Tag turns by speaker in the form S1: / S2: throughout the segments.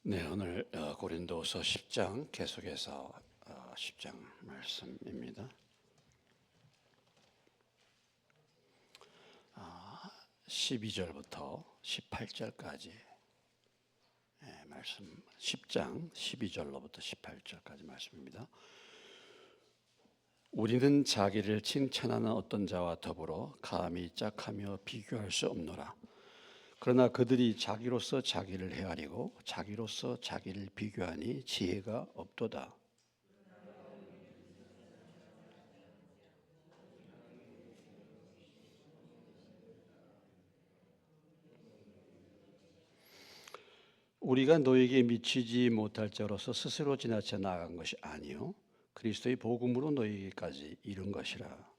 S1: 네, 오늘 고린도서 10장 계속해서 10장 말씀입니다. 12절부터 18절까지 말씀, 10장 12절로부터 18절까지 말씀입니다. 우리는 자기를 칭찬하는 어떤 자와 더불어 감히 짝하며 비교할 수 없노라. 그러나 그들이 자기로서 자기를 헤아리고 자기로서 자기를 비교하니 지혜가 없도다. 우리가 너에게 미치지 못할 자로서 스스로 지나쳐 나아간 것이 아니요 그리스도의 복음으로 너에게까지 이른 것이라.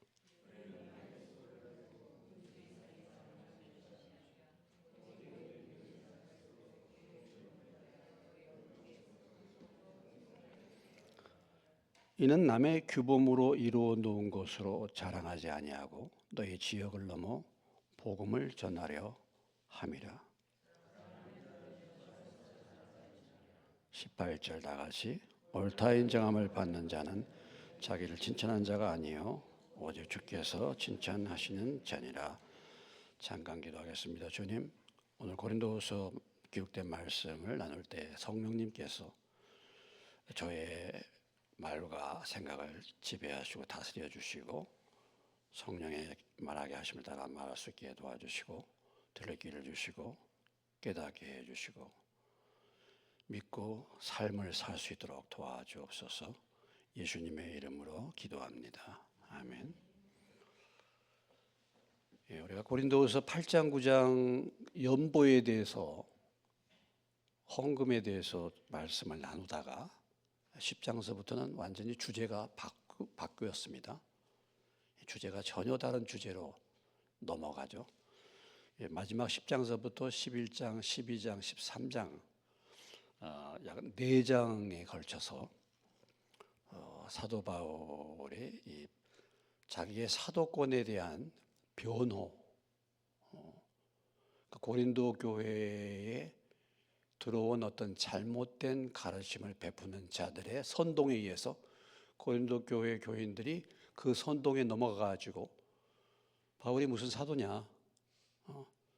S1: 이는 남의 규범으로 이루어 놓은 것으로 자랑하지 아니하고 너희 지역을 넘어 복음을 전하려 함이라. 18절 다같이 옳다 인정함을 받는 자는 자기를 칭찬한 자가 아니요 오직 주께서 칭찬하시는 자니라. 잠깐 기도하겠습니다. 주님, 오늘 고린도후서 기록된 말씀을 나눌 때 성령님께서 저의 말과 생각을 지배하시고 다스려 주시고 성령의 말하게 하심을 따라 말할 수 있게 도와주시고 들을 길을 주시고 깨닫게 해주시고 믿고 삶을 살 수 있도록 도와주옵소서. 예수님의 이름으로 기도합니다. 아멘. 우리가 고린도후서 8장 9장 연보에 대해서 헌금에 대해서 말씀을 나누다가 10장서부터는 완전히 주제가 바뀌었습니다. 주제가 전혀 다른 주제로 넘어가죠. 마지막 10장서부터 11장, 12장, 13장 약 4장에 걸쳐서 사도 바울의 이 자기의 사도권에 대한 변호, 고린도 교회에 들어온 어떤 잘못된 가르침을 베푸는 자들의 선동에 의해서 고린도 교회 교인들이 그 선동에 넘어가 가지고 바울이 무슨 사도냐,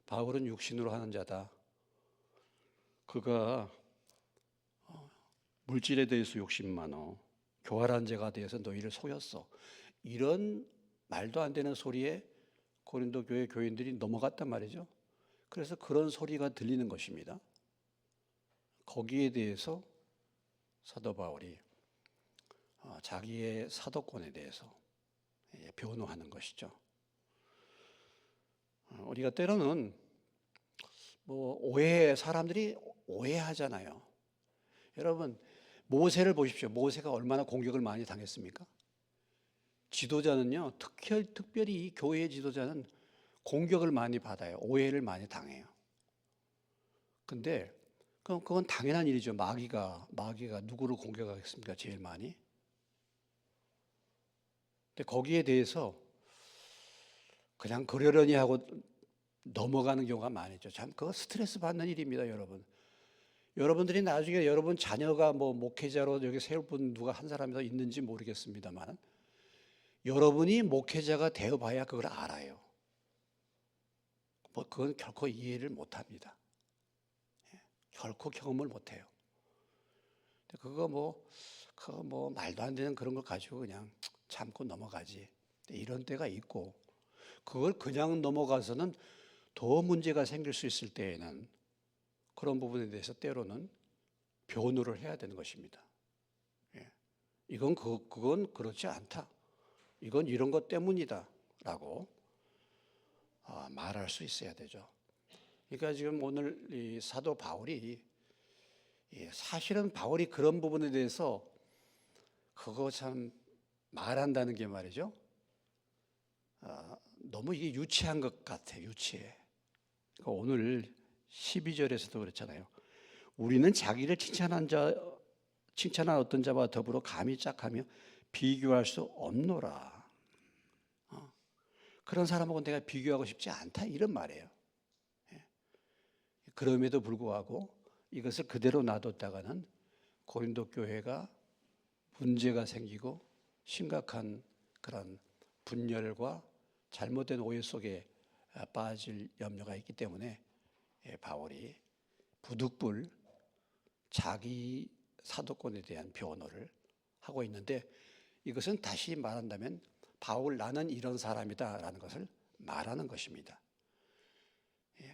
S1: 바울은 육신으로 하는 자다, 그가 물질에 대해서 욕심 많어, 교활한 자가 되어서 너희를 속였어, 이런 말도 안 되는 소리에 고린도 교회 교인들이 넘어갔단 말이죠. 그래서 그런 소리가 들리는 것입니다. 거기에 대해서 사도 바울이 자기의 사도권에 대해서 변호하는 것이죠. 우리가 때로는 사람들이 오해하잖아요. 여러분, 모세를 보십시오. 모세가 얼마나 공격을 많이 당했습니까? 지도자는요, 특별히 이 교회의 지도자는 공격을 많이 받아요. 오해를 많이 당해요. 근데 그건 당연한 일이죠. 마귀가 누구를 공격하겠습니까? 제일 많이. 근데 거기에 대해서 그냥 그러려니 하고 넘어가는 경우가 많죠. 참 그거 스트레스 받는 일입니다, 여러분. 여러분들이 나중에 여러분 자녀가 목회자로 여기 세울 분 누가 한 사람이 더 있는지 모르겠습니다만 여러분이 목회자가 되어봐야 그걸 알아요. 그건 결코 이해를 못합니다. 결코 경험을 못해요. 그거 말도 안 되는 그런 걸 가지고 그냥 참고 넘어가지. 이런 때가 있고, 그걸 그냥 넘어가서는 더 문제가 생길 수 있을 때에는 그런 부분에 대해서 때로는 변호를 해야 되는 것입니다. 그건 그렇지 않다. 이건 이런 것 때문이다. 라고 말할 수 있어야 되죠. 그러니까 지금 오늘 이 사도 바울이 사실은 바울이 그런 부분에 대해서 그거 참 말한다는 게 말이죠. 너무 이게 유치한 것 같아, 유치해. 그러니까 오늘 12절에서도 그렇잖아요. 우리는 자기를 칭찬한 어떤 자와 더불어 감히 짝하며 비교할 수 없노라. 그런 사람하고 내가 비교하고 싶지 않다, 이런 말이에요. 그럼에도 불구하고 이것을 그대로 놔뒀다가는 고린도 교회가 문제가 생기고 심각한 그런 분열과 잘못된 오해 속에 빠질 염려가 있기 때문에 바울이 부득불 자기 사도권에 대한 변호를 하고 있는데, 이것은 다시 말한다면 바울 나는 이런 사람이다라는 것을 말하는 것입니다.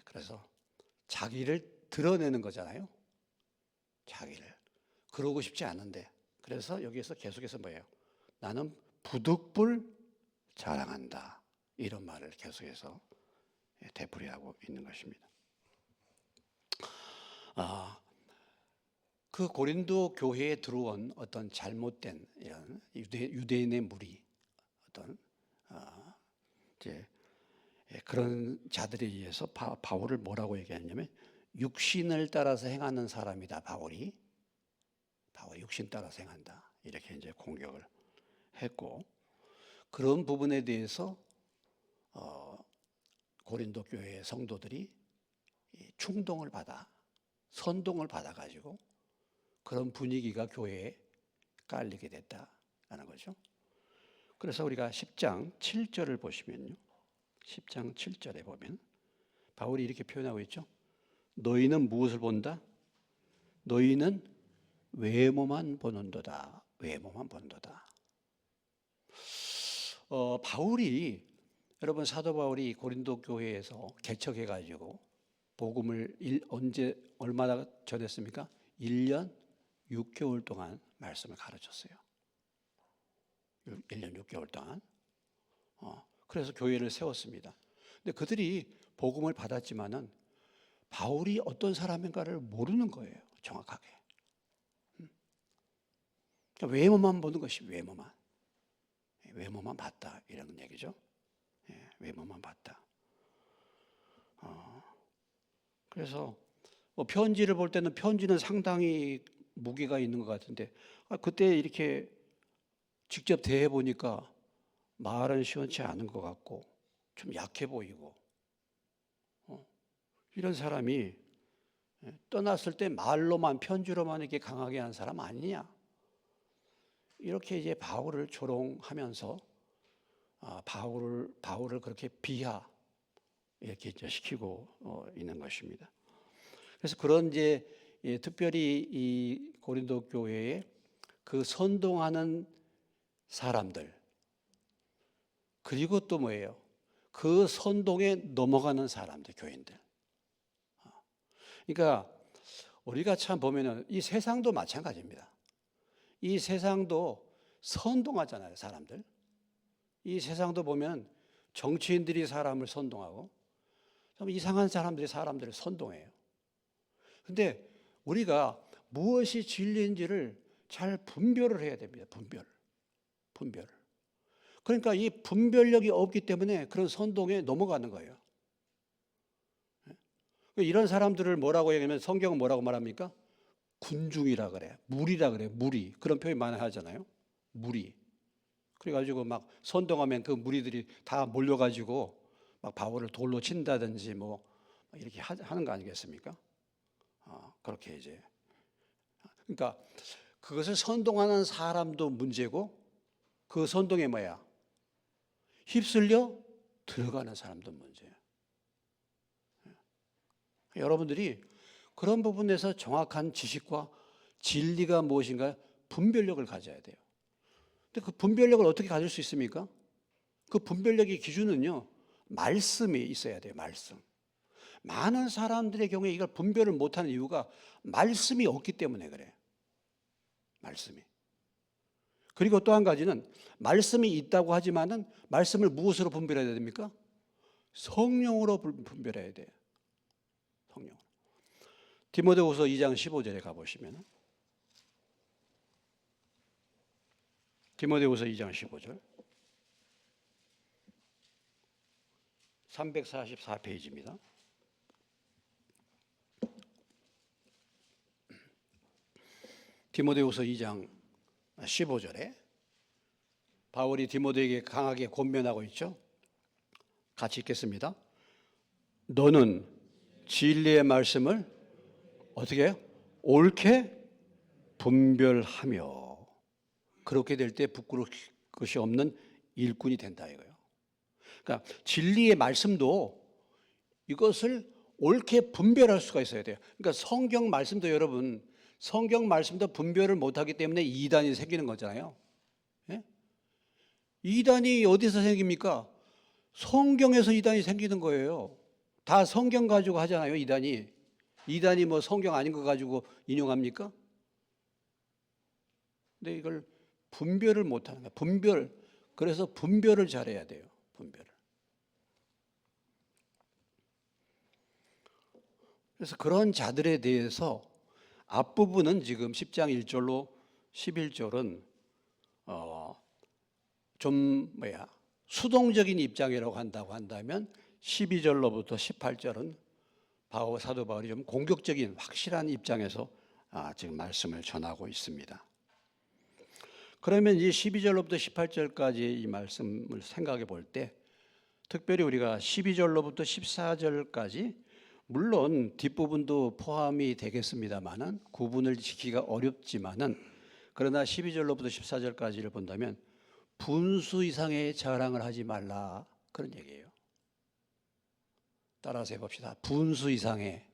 S1: 그래서 자기를 드러내는 거잖아요. 자기를. 그러고 싶지 않은데, 그래서 여기에서 계속해서 뭐예요? 나는 부득불 자랑한다. 이런 말을 계속해서 되풀이하고 있는 것입니다. 그 고린도 교회에 들어온 어떤 잘못된 이런 유대인의 무리, 어떤 이제 그런 자들에 의해서 바울을 뭐라고 얘기하냐면 육신을 따라서 행하는 사람이다. 바울이 육신 따라서 행한다. 이렇게 이제 공격을 했고, 그런 부분에 대해서 고린도 교회의 성도들이 충동을 받아, 선동을 받아가지고 그런 분위기가 교회에 깔리게 됐다라는 거죠. 그래서 우리가 10장 7절을 보시면요, 10장 7절에 보면 바울이 이렇게 표현하고 있죠. 너희는 무엇을 본다? 너희는 외모만 보는도다. 외모만 보는도다. 바울이, 여러분, 사도 바울이 고린도 교회에서 개척해가지고 복음을 얼마나 전했습니까? 1년 6개월 동안 말씀을 가르쳤어요. 1년 6개월 동안. 그래서 교회를 세웠습니다. 근데 그들이 복음을 받았지만은 바울이 어떤 사람인가를 모르는 거예요. 정확하게. 그러니까 외모만 보는 것이 외모만 봤다 이런 얘기죠. 외모만 봤다. 그래서 편지를 볼 때는 편지는 상당히 무게가 있는 것 같은데, 그때 이렇게 직접 대해 보니까 말은 시원치 않은 것 같고 좀 약해 보이고, 이런 사람이 떠났을 때 말로만, 편지로만 이렇게 강하게 한 사람 아니냐, 이렇게 이제 바울을 조롱하면서 바울을 그렇게 이렇게 이제 시키고 있는 것입니다. 그래서 그런 이제 특별히 이 고린도 교회에 그 선동하는 사람들, 그리고 또 뭐예요? 그 선동에 넘어가는 사람들, 교인들. 그러니까 우리가 참 보면은 이 세상도 마찬가지입니다. 이 세상도 선동하잖아요, 사람들. 이 세상도 보면 정치인들이 사람을 선동하고 좀 이상한 사람들이 사람들을 선동해요. 근데 우리가 무엇이 진리인지를 잘 분별을 해야 됩니다. 분별을. 그러니까 이 분별력이 없기 때문에 그런 선동에 넘어가는 거예요. 이런 사람들을 뭐라고 얘기하면 성경은 뭐라고 말합니까? 군중이라 그래. 무리라 그래. 무리. 그런 표현 많이 하잖아요. 무리. 그래가지고 막 선동하면 그 무리들이 다 몰려가지고 막 바울을 돌로 친다든지 뭐 이렇게 하는 거 아니겠습니까? 그렇게 이제. 그러니까 그것을 선동하는 사람도 문제고, 그 선동에 뭐야? 휩쓸려 들어가는 사람도 문제예요. 여러분들이 그런 부분에서 정확한 지식과 진리가 무엇인가 분별력을 가져야 돼요. 근데 그 분별력을 어떻게 가질 수 있습니까? 그 분별력의 기준은요, 말씀이 있어야 돼요. 말씀. 많은 사람들의 경우에 이걸 분별을 못하는 이유가 말씀이 없기 때문에 그래요. 말씀이. 그리고 또 한 가지는 말씀이 있다고 하지만은 말씀을 무엇으로 분별해야 됩니까? 성령으로 분별해야 돼요. 성령. 디모데후서 2장 15절에 가보시면, 디모데후서 2장 15절 344페이지입니다. 디모데후서 2장 15절에 바울이 디모데에게 강하게 권면하고 있죠. 같이 읽겠습니다. 너는 진리의 말씀을 어떻게 해요? 옳게 분별하며 그렇게 될 때 부끄러울 것이 없는 일꾼이 된다 이거예요. 그러니까 진리의 말씀도 이것을 옳게 분별할 수가 있어야 돼요. 그러니까 성경 말씀도 여러분, 성경 말씀도 분별을 못하기 때문에 이단이 생기는 거잖아요. 예? 이단이 어디서 생깁니까? 성경에서 이단이 생기는 거예요. 다 성경 가지고 하잖아요, 이단이. 이단이 뭐 성경 아닌 거 가지고 인용합니까? 근데 이걸 분별을 못하는 거예요. 분별. 그래서 분별을 잘해야 돼요. 분별을. 그래서 그런 자들에 대해서 앞부분은 지금 10장 1절로 11절은 좀 수동적인 입장이라고 한다고 한다면 12절로부터 18절은 사도 바울이 좀 공격적인 확실한 입장에서 지금 말씀을 전하고 있습니다. 그러면 이 12절로부터 18절까지 이 말씀을 생각해 볼 때 특별히 우리가 12절로부터 14절까지 물론 뒷부분도 포함이 되겠습니다만은 구분을 지키기가 어렵지만은 그러나 12절로부터 14절까지를 본다면 분수 이상의 자랑을 하지 말라 그런 얘기예요. 따라서 해봅시다. 분수 이상의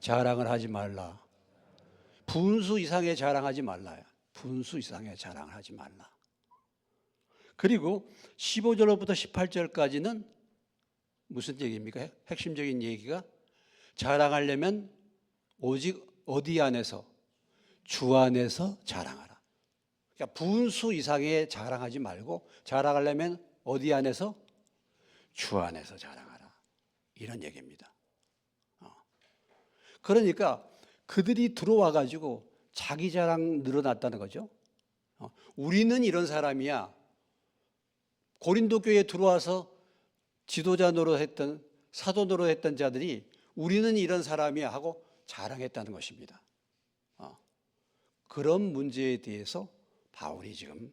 S1: 자랑을 하지 말라. 분수 이상의 자랑하지 말라요. 분수 이상의 자랑을 하지 말라. 그리고 15절로부터 18절까지는 무슨 얘기입니까? 핵심적인 얘기가 자랑하려면 오직 어디 안에서? 주 안에서 자랑하라. 그러니까 분수 이상의 자랑하지 말고 자랑하려면 어디 안에서? 주 안에서 자랑하라. 이런 얘기입니다. 그러니까 그들이 들어와 가지고 자기 자랑 늘어났다는 거죠. 우리는 이런 사람이야. 고린도 교회에 들어와서 지도자 노릇했던 사도 노릇했던 자들이 우리는 이런 사람이야 하고 자랑했다는 것입니다. 그런 문제에 대해서 바울이 지금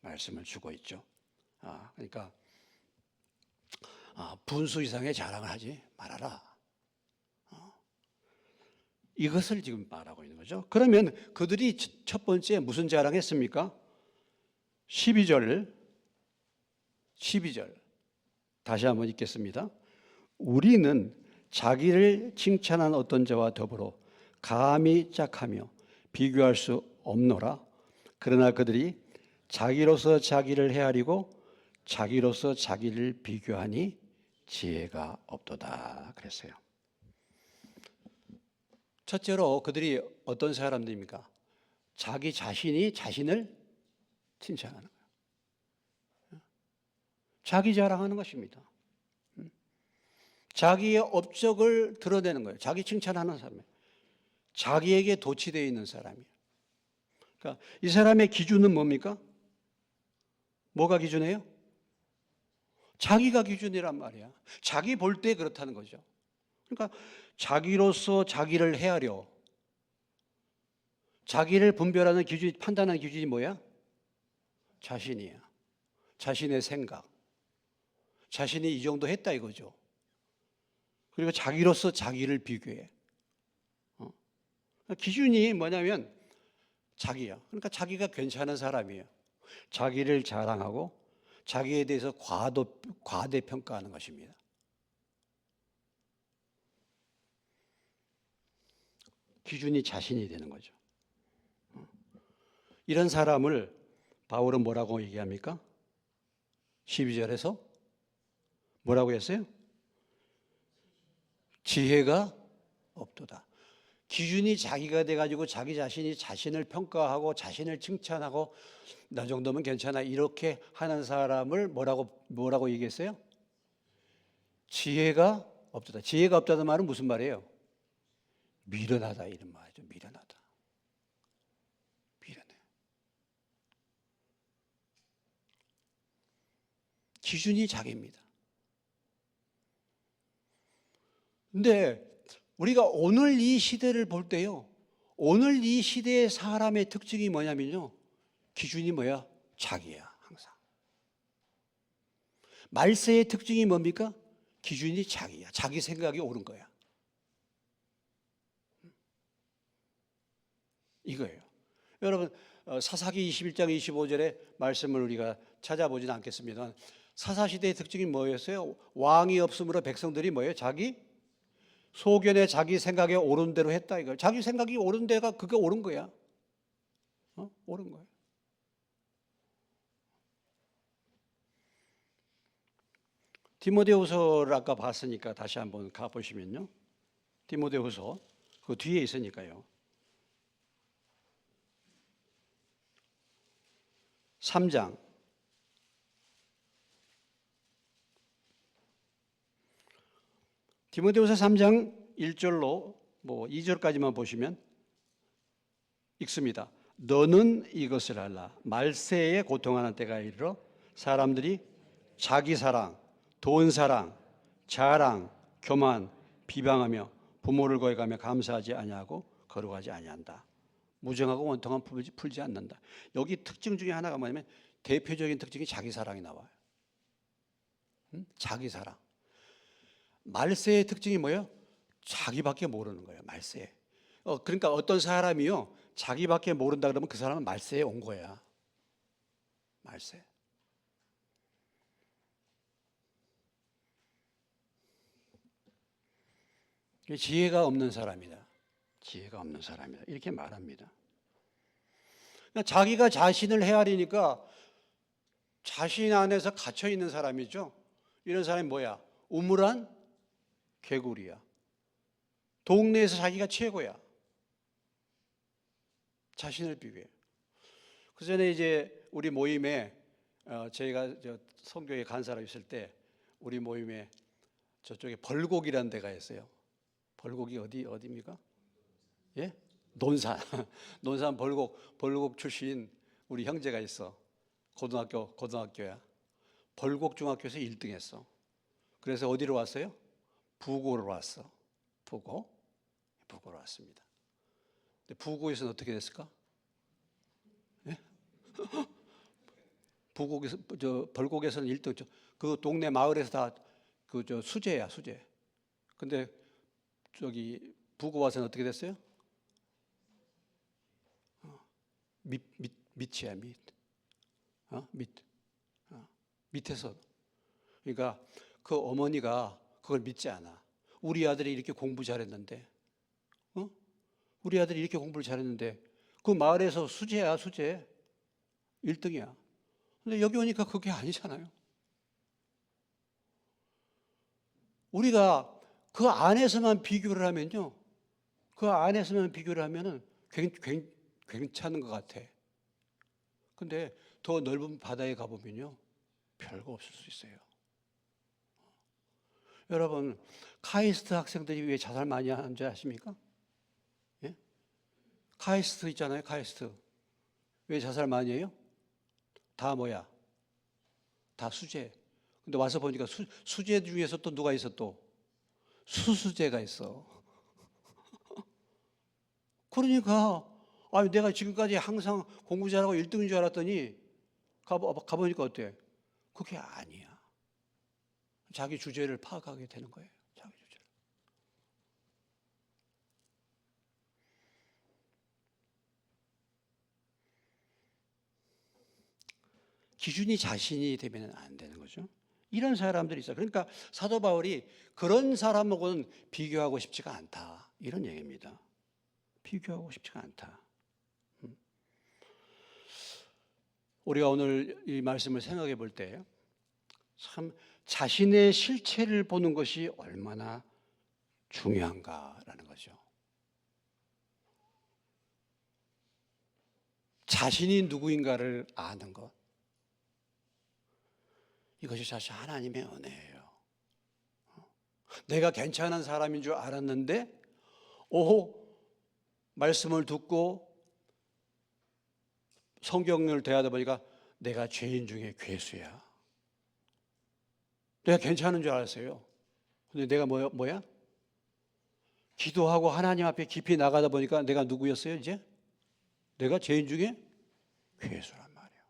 S1: 말씀을 주고 있죠. 그러니까 분수 이상의 자랑을 하지 말아라. 이것을 지금 말하고 있는 거죠. 그러면 그들이 첫 번째 무슨 자랑했습니까? 12절 다시 한번 읽겠습니다. 우리는 자기를 칭찬한 어떤 자와 더불어 감히 짝하며 비교할 수 없노라. 그러나 그들이 자기로서 자기를 헤아리고 자기로서 자기를 비교하니 지혜가 없도다 그랬어요. 첫째로 그들이 어떤 사람들입니까? 자기 자신이 자신을 칭찬하는 거예요. 자기 자랑하는 것입니다. 자기의 업적을 드러내는 거예요. 자기 칭찬하는 사람이에요. 자기에게 도취되어 있는 사람이에요. 그러니까 이 사람의 기준은 뭡니까? 뭐가 기준이에요? 자기가 기준이란 말이야. 자기 볼 때 그렇다는 거죠. 그러니까 자기로서 자기를 헤아려 자기를 분별하는 기준, 판단하는 기준이 뭐야? 자신이야. 자신의 생각. 자신이 이 정도 했다 이거죠. 그리고 자기로서 자기를 비교해. 기준이 뭐냐면 자기야. 그러니까 자기가 괜찮은 사람이에요. 자기를 자랑하고 자기에 대해서 과대평가하는 것입니다. 기준이 자신이 되는 거죠. 이런 사람을 바울은 뭐라고 얘기합니까? 12절에서 뭐라고 했어요? 지혜가 없도다. 기준이 자기가 돼가지고 자기 자신이 자신을 평가하고 자신을 칭찬하고 나 정도면 괜찮아 이렇게 하는 사람을 뭐라고 얘기했어요? 지혜가 없도다. 지혜가 없다는 말은 무슨 말이에요? 미련하다 이런 말이죠. 미련하다. 미련해. 기준이 자기입니다. 근데 우리가 오늘 이 시대를 볼 때요. 오늘 이 시대의 사람의 특징이 뭐냐면요. 기준이 뭐야? 자기야, 항상. 말세의 특징이 뭡니까? 기준이 자기야. 자기 생각이 옳은 거야. 이거예요. 여러분 사사기 21장 25절의 말씀을 우리가 찾아보지는 않겠습니다. 사사시대의 특징이 뭐였어요? 왕이 없으므로 백성들이 뭐예요? 자기 소견에 자기 생각에 옳은 대로 했다 이거예요. 자기 생각이 옳은 데가 그게 옳은 거야. 옳은 거예요. 디모데후서를 아까 봤으니까 다시 한번 가보시면요. 디모데후서 그 뒤에 있으니까요. 3장 디모데후서 3장 1절로 뭐 2절까지만 보시면 읽습니다. 너는 이것을 알라. 말세에 고통하는 때가 이르러 사람들이 자기 사랑, 돈 사랑, 자랑, 교만, 비방하며 부모를 거역하며 감사하지 아니하고 거룩하지 아니한다. 무정하고 원통한 풀지 않는다. 여기 특징 중에 하나가 뭐냐면 대표적인 특징이 자기 사랑이 나와요. 자기 사랑. 말세의 특징이 뭐예요? 자기밖에 모르는 거예요. 말세. 그러니까 어떤 사람이요 자기밖에 모른다 그러면 그 사람은 말세에 온 거야. 말세. 지혜가 없는 사람이다. 지혜가 없는 사람이다. 이렇게 말합니다. 그러니까 자기가 자신을 헤아리니까 자신 안에서 갇혀 있는 사람이죠. 이런 사람이 뭐야? 우물한 개구리야. 동네에서 자기가 최고야. 자신을 비교해. 그 전에 이제 우리 모임에 저희가 선교회 간사로 있을 때 우리 모임에 저쪽에 벌곡이라는 데가 있어요. 벌곡이 어디입니까? 예? 논산. 논산 벌곡 출신 우리 형제가 있어. 고등학교야. 벌곡 중학교에서 1등 했어. 그래서 어디로 왔어요? 부고로 왔어. 부고로 왔습니다. 근데 부고에서는 어떻게 됐을까? 예? 벌곡에서는 1등. 그 동네 마을에서 다 수재야, 수재. 근데 저기 부고 와서는 어떻게 됐어요? 밑이야, 밑. 밑에서. 그러니까 그 어머니가 그걸 믿지 않아. 우리 아들이 이렇게 공부 잘했는데, 우리 아들이 이렇게 공부를 잘했는데, 그 마을에서 수재야, 수재. 1등이야. 근데 여기 오니까 그게 아니잖아요. 우리가 그 안에서만 비교를 하면요. 그 안에서만 비교를 하면은 괜찮은 것 같아. 근데 더 넓은 바다에 가보면요. 별거 없을 수 있어요. 여러분, 카이스트 학생들이 왜 자살 많이 하는지 아십니까? 예? 카이스트 있잖아요, 카이스트. 왜 자살 많이 해요? 다 뭐야? 다 수재. 근데 와서 보니까 수재 중에서 또 누가 있어 또? 수수재가 있어. 그러니까 아니 내가 지금까지 항상 공부 잘하고 1등인 줄 알았더니 가보니까 어때? 그게 아니야. 자기 주제를 파악하게 되는 거예요. 자기 주제를. 기준이 자신이 되면 안 되는 거죠. 이런 사람들이 있어요. 그러니까 사도 바울이 그런 사람하고는 비교하고 싶지가 않다. 이런 얘기입니다. 비교하고 싶지가 않다. 우리가 오늘 이 말씀을 생각해 볼 때 참 자신의 실체를 보는 것이 얼마나 중요한가라는 거죠. 자신이 누구인가를 아는 것. 이것이 사실 하나님의 은혜예요. 내가 괜찮은 사람인 줄 알았는데 말씀을 듣고 성경을 대하다 보니까 내가 죄인 중에 괴수야. 내가 괜찮은 줄 알았어요. 근데 내가 뭐야? 기도하고 하나님 앞에 깊이 나가다 보니까 내가 누구였어요, 이제? 내가 죄인 중에 괴수란 말이에요.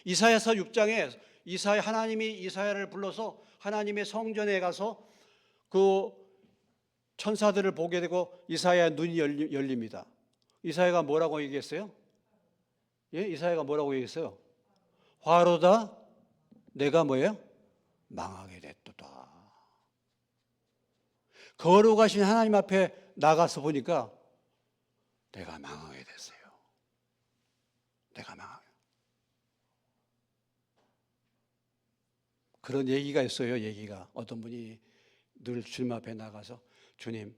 S1: 이사야서 6장에 하나님이 이사야를 불러서 하나님의 성전에 가서 그 천사들을 보게 되고 이사야 눈이 열립니다. 이사야가 뭐라고 얘기했어요? 예? 이사야가 뭐라고 얘기했어요? 화로다 내가 뭐예요? 망하게 됐도다. 거룩하신 하나님 앞에 나가서 보니까 내가 망하게 됐어요. 내가 망하게. 그런 얘기가 있어요. 얘기가 어떤 분이 늘 주님 앞에 나가서 주님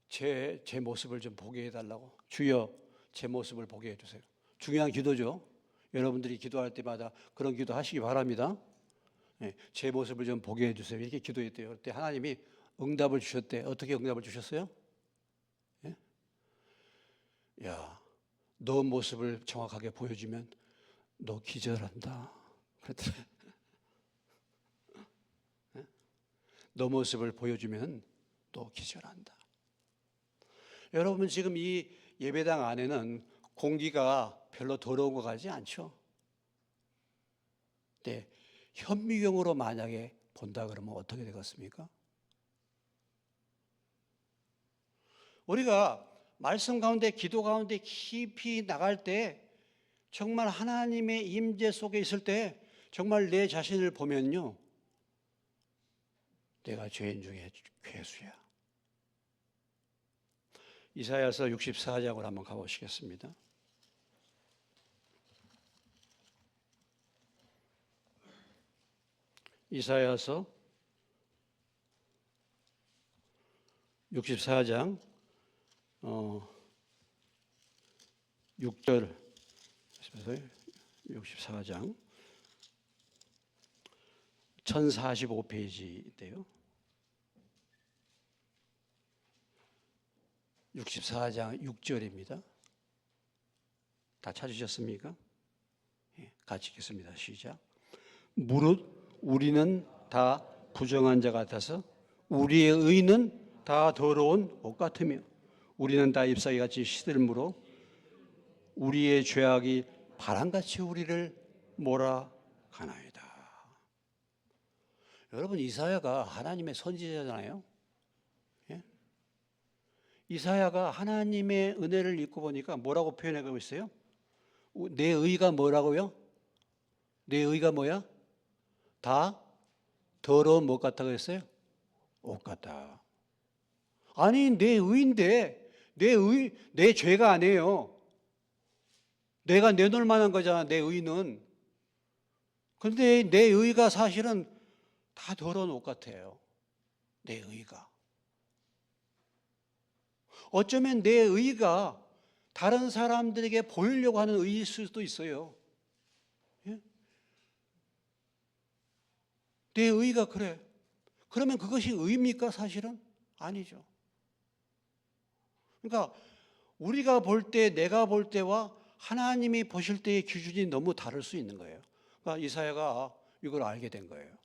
S1: 제 모습을 좀 보게 해달라고. 주여 제 모습을 보게 해주세요. 중요한 기도죠. 여러분들이 기도할 때마다 그런 기도 하시기 바랍니다. 네, 제 모습을 좀 보게 해주세요. 이렇게 기도했대요. 그때 하나님이 응답을 주셨대. 어떻게 응답을 주셨어요? 예? 야, 너 모습을 정확하게 보여주면 너 기절한다. 그랬더니 너 모습을 보여주면 너 기절한다. 여러분 지금 이 예배당 안에는 공기가 별로 더러운 것 같지 않죠? 네, 현미경으로 만약에 본다 그러면 어떻게 되겠습니까? 우리가 말씀 가운데 기도 가운데 깊이 나갈 때 정말 하나님의 임재 속에 있을 때 정말 내 자신을 보면요, 내가 죄인 중에 괴수야. 이사야서 64장을 한번 가보시겠습니다. 이사야서 64장 6절 64장 1045페이지인데요. 64장 6절입니다. 다 찾으셨습니까? 같이 읽겠습니다. 시작. 무릇 우리는 다 부정한 자 같아서 우리의 의는 다 더러운 옷 같으며 우리는 다 잎사귀 같이 시들므로 우리의 죄악이 바람같이 우리를 몰아가나이다. 여러분 이사야가 하나님의 선지자잖아요. 예? 이사야가 하나님의 은혜를 읽고 보니까 뭐라고 표현하고 있어요? 내 의가 뭐라고요? 내 의가 뭐야? 다 더러운 못 같다고 했어요? 옷 같다. 아니 내 의인데 내 죄가 아니에요. 내가 내놓을 만한 거잖아. 내 의는. 그런데 내 의가 사실은 다 더러운 옷 같아요. 내 의가. 어쩌면 내 의가 다른 사람들에게 보이려고 하는 의일 수도 있어요. 예? 내 의가 그래. 그러면 그것이 의입니까 사실은? 아니죠. 그러니까 우리가 볼 때, 내가 볼 때와 하나님이 보실 때의 기준이 너무 다를 수 있는 거예요. 그러니까 이사야가 이걸 알게 된 거예요.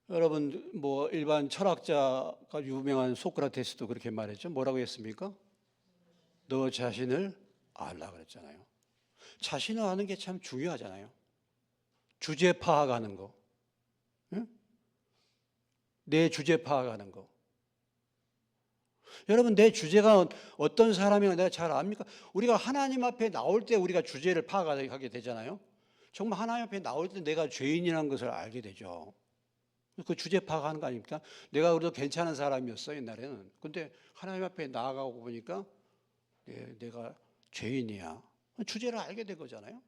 S1: 여러분 뭐 일반 철학자가 유명한 소크라테스도 그렇게 말했죠. 뭐라고 했습니까? 너 자신을 알라 그랬잖아요. 자신을 아는 게 참 중요하잖아요. 주제 파악하는 거. 응? 내 주제 파악하는 거. 여러분 내 주제가 어떤 사람인가 내가 잘 압니까? 우리가 하나님 앞에 나올 때 우리가 주제를 파악하게 되잖아요. 정말 하나님 앞에 나올 때 내가 죄인이라는 것을 알게 되죠. 그 주제 파악하는 거 아닙니까? 내가 그래도 괜찮은 사람이었어 옛날에는. 근데 하나님 앞에 나아가고 보니까 내가 죄인이야. 주제를 알게 된 거잖아요.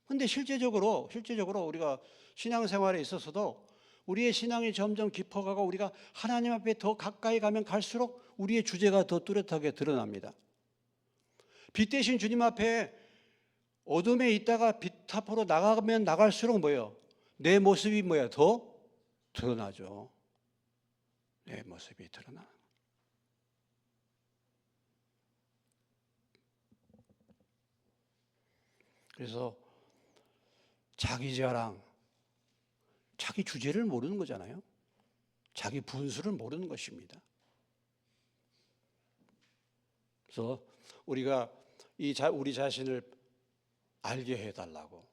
S1: 근데 실제적으로 우리가 신앙생활에 있어서도 우리의 신앙이 점점 깊어가고 우리가 하나님 앞에 더 가까이 가면 갈수록 우리의 주제가 더 뚜렷하게 드러납니다. 빛 대신 주님 앞에 어둠에 있다가 빛 앞으로 나가면 나갈수록 뭐예요? 내 모습이 뭐야? 더 드러나죠. 내 모습이 드러나. 그래서 자기 자랑, 자기 주제를 모르는 거잖아요. 자기 분수를 모르는 것입니다. 그래서 우리가 우리 자신을 알게 해달라고.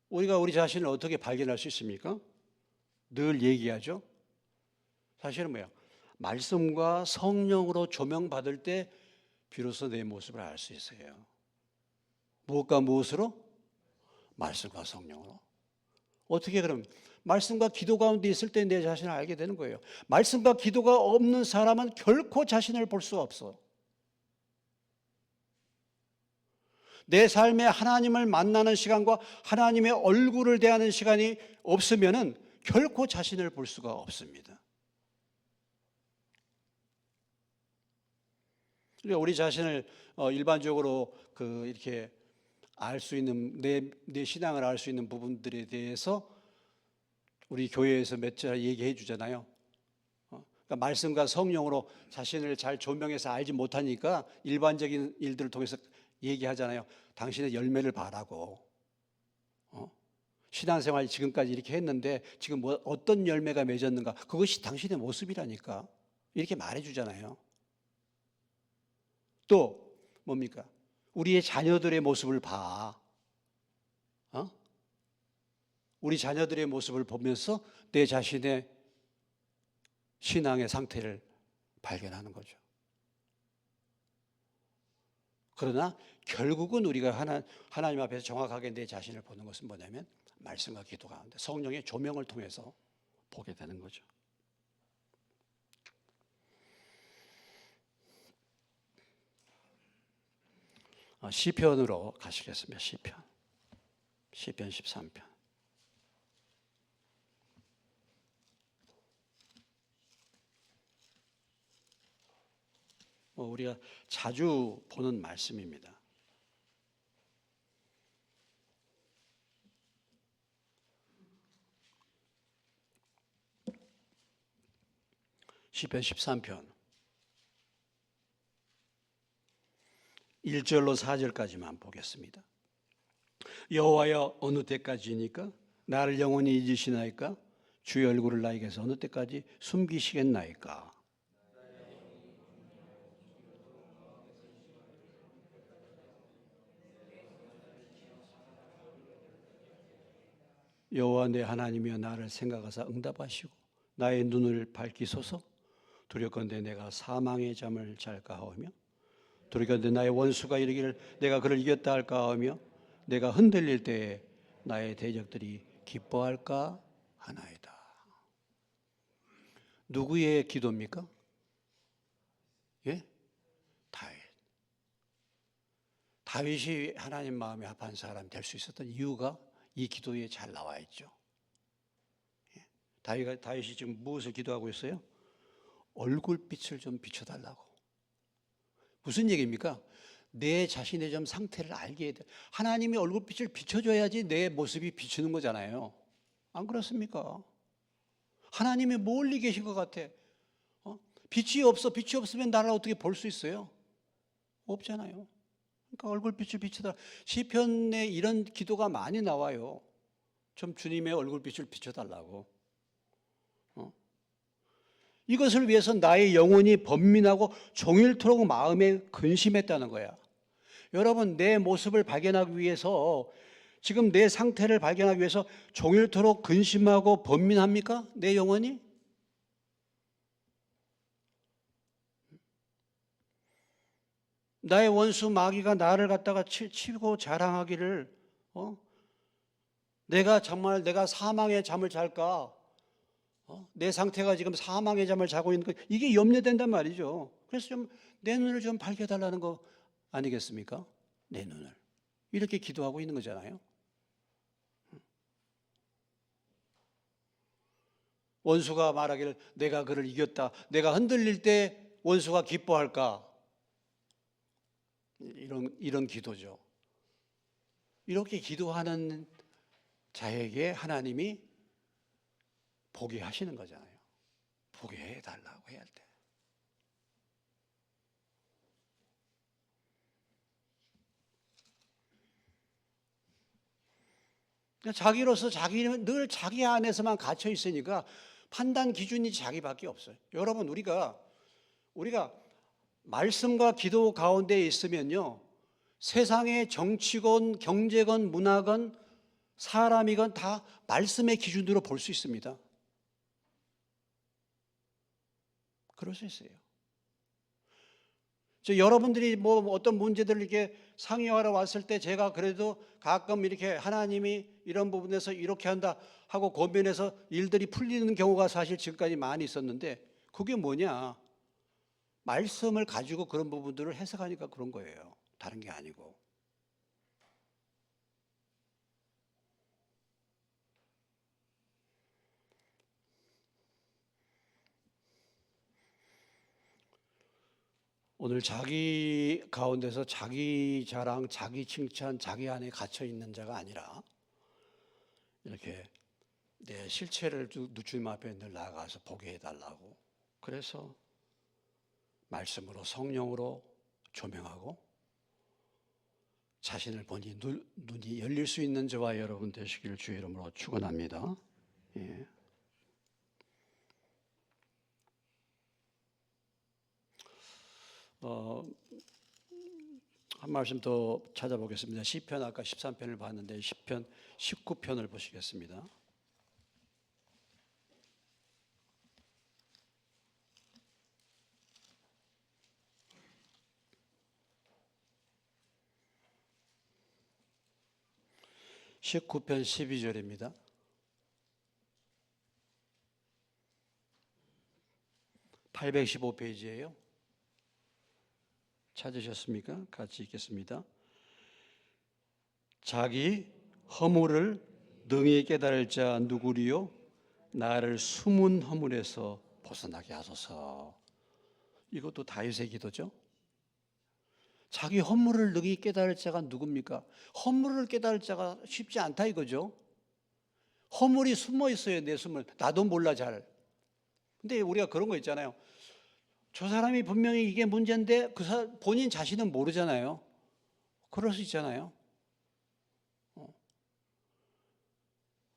S1: 우리가 우리 자신을 어떻게 발견할 수 있습니까? 늘 얘기하죠. 사실은 뭐야? 말씀과 성령으로 조명받을 때 비로소 내 모습을 알 수 있어요. 무엇과 무엇으로? 말씀과 성령으로. 어떻게 그럼? 말씀과 기도 가운데 있을 때 내 자신을 알게 되는 거예요. 말씀과 기도가 없는 사람은 결코 자신을 볼 수가 없어. 내 삶에 하나님을 만나는 시간과 하나님의 얼굴을 대하는 시간이 없으면은 결코 자신을 볼 수가 없습니다. 우리 자신을 일반적으로 이렇게 알 수 있는 내 신앙을 알 수 있는 부분들에 대해서 우리 교회에서 몇 절 얘기해 주잖아요. 그러니까 말씀과 성령으로 자신을 잘 조명해서 알지 못하니까 일반적인 일들을 통해서 얘기하잖아요. 당신의 열매를 바라고 신앙생활 지금까지 이렇게 했는데 지금 어떤 열매가 맺었는가, 그것이 당신의 모습이라니까 이렇게 말해주잖아요. 또 뭡니까? 우리의 자녀들의 모습을 봐. 우리 자녀들의 모습을 보면서 내 자신의 신앙의 상태를 발견하는 거죠. 그러나 결국은 우리가 하나님 앞에서 정확하게 내 자신을 보는 것은 뭐냐면 말씀과 기도 가운데 성령의 조명을 통해서 보게 되는 거죠. 시편으로 가시겠습니다. 시편 13편. 우리가 자주 보는 말씀입니다. 시편 13편 1절로 4절까지만 보겠습니다. 여호와여, 어느 때까지니까? 나를 영원히 잊으시나이까? 주의 얼굴을 나에게서 어느 때까지 숨기시겠나이까? 여호와 내 하나님이여, 나를 생각하사 응답하시고 나의 눈을 밝히소서. 두렵건대 내가 사망의 잠을 잘까 하오며, 두렵건대 나의 원수가 이르기를 내가 그를 이겼다 할까 하오며, 내가 흔들릴 때에 나의 대적들이 기뻐할까 하나이다. 누구의 기도입니까? 예? 다윗이 하나님 마음에 합한 사람 될 수 있었던 이유가 이 기도에 잘 나와 있죠. 다윗이 지금 무엇을 기도하고 있어요? 얼굴빛을 좀 비춰달라고. 무슨 얘기입니까? 내 자신의 좀 상태를 알게 돼. 하나님이 얼굴빛을 비춰줘야지 내 모습이 비추는 거잖아요. 안 그렇습니까? 하나님이 멀리 계신 것 같아. 빛이 없으면 나를 어떻게 볼 수 있어요? 없잖아요. 그러니까 얼굴빛을 비춰달라. 시편에 이런 기도가 많이 나와요. 좀 주님의 얼굴빛을 비춰달라고. 이것을 위해서 나의 영혼이 번민하고 종일토록 마음에 근심했다는 거야. 여러분, 내 모습을 발견하기 위해서, 지금 내 상태를 발견하기 위해서 종일토록 근심하고 번민합니까? 내 영혼이? 나의 원수 마귀가 나를 갖다가 치고 자랑하기를, 내가 사망의 잠을 잘까? 내 상태가 지금 사망의 잠을 자고 있는 거, 이게 염려된단 말이죠. 그래서 내 눈을 좀 밝혀달라는 거 아니겠습니까? 내 눈을. 이렇게 기도하고 있는 거잖아요. 원수가 말하기를 내가 그를 이겼다. 내가 흔들릴 때 원수가 기뻐할까? 이런 기도죠. 이렇게 기도하는 자에게 하나님이 보게 하시는 거잖아요. 보게 해달라고 해야 돼. 자기로서 자기는 늘 자기 안에서만 갇혀 있으니까 판단 기준이 자기밖에 없어요. 여러분, 우리가 말씀과 기도 가운데 있으면요, 세상의 정치건 경제건 문화건 사람이건 다 말씀의 기준으로 볼 수 있습니다. 그럴 수 있어요. 여러분들이 뭐 어떤 문제들을 이렇게 상의하러 왔을 때 제가 그래도 가끔 이렇게 하나님이 이런 부분에서 이렇게 한다 하고 고민해서 일들이 풀리는 경우가 사실 지금까지 많이 있었는데, 그게 뭐냐? 말씀을 가지고 그런 부분들을 해석하니까 그런 거예요. 다른 게 아니고. 오늘 자기 가운데서 자기 자랑, 자기 칭찬, 자기 안에 갇혀 있는 자가 아니라 이렇게 내 실체를 주님 앞에 늘 나아가서 보게 해달라고. 그래서 말씀으로, 성령으로 조명하고 자신을 보니 눈이 열릴 수 있는 저와 여러분 되시길 주의 이름으로 축원합니다. 예. 한 말씀 더 찾아보겠습니다. 시편 아까 13편을 봤는데 시편 19편을 보시겠습니다. (19편) 12절입니다. 815페이지예요. 찾으셨습니까? 같이 읽겠습니다. 자기 허물을 능히 깨달을 자 누구리요? 나를 숨은 허물에서 벗어나게 하소서. 이것도 다윗의 기도죠. 자기 허물을 능히 깨달을 자가 누굽니까? 허물을 깨달을 자가 쉽지 않다 이거죠. 허물이 숨어 있어요. 내 숨을 나도 몰라 잘. 근데 우리가 그런 거 있잖아요. 저 사람이 분명히 이게 문제인데 본인 자신은 모르잖아요. 그럴 수 있잖아요.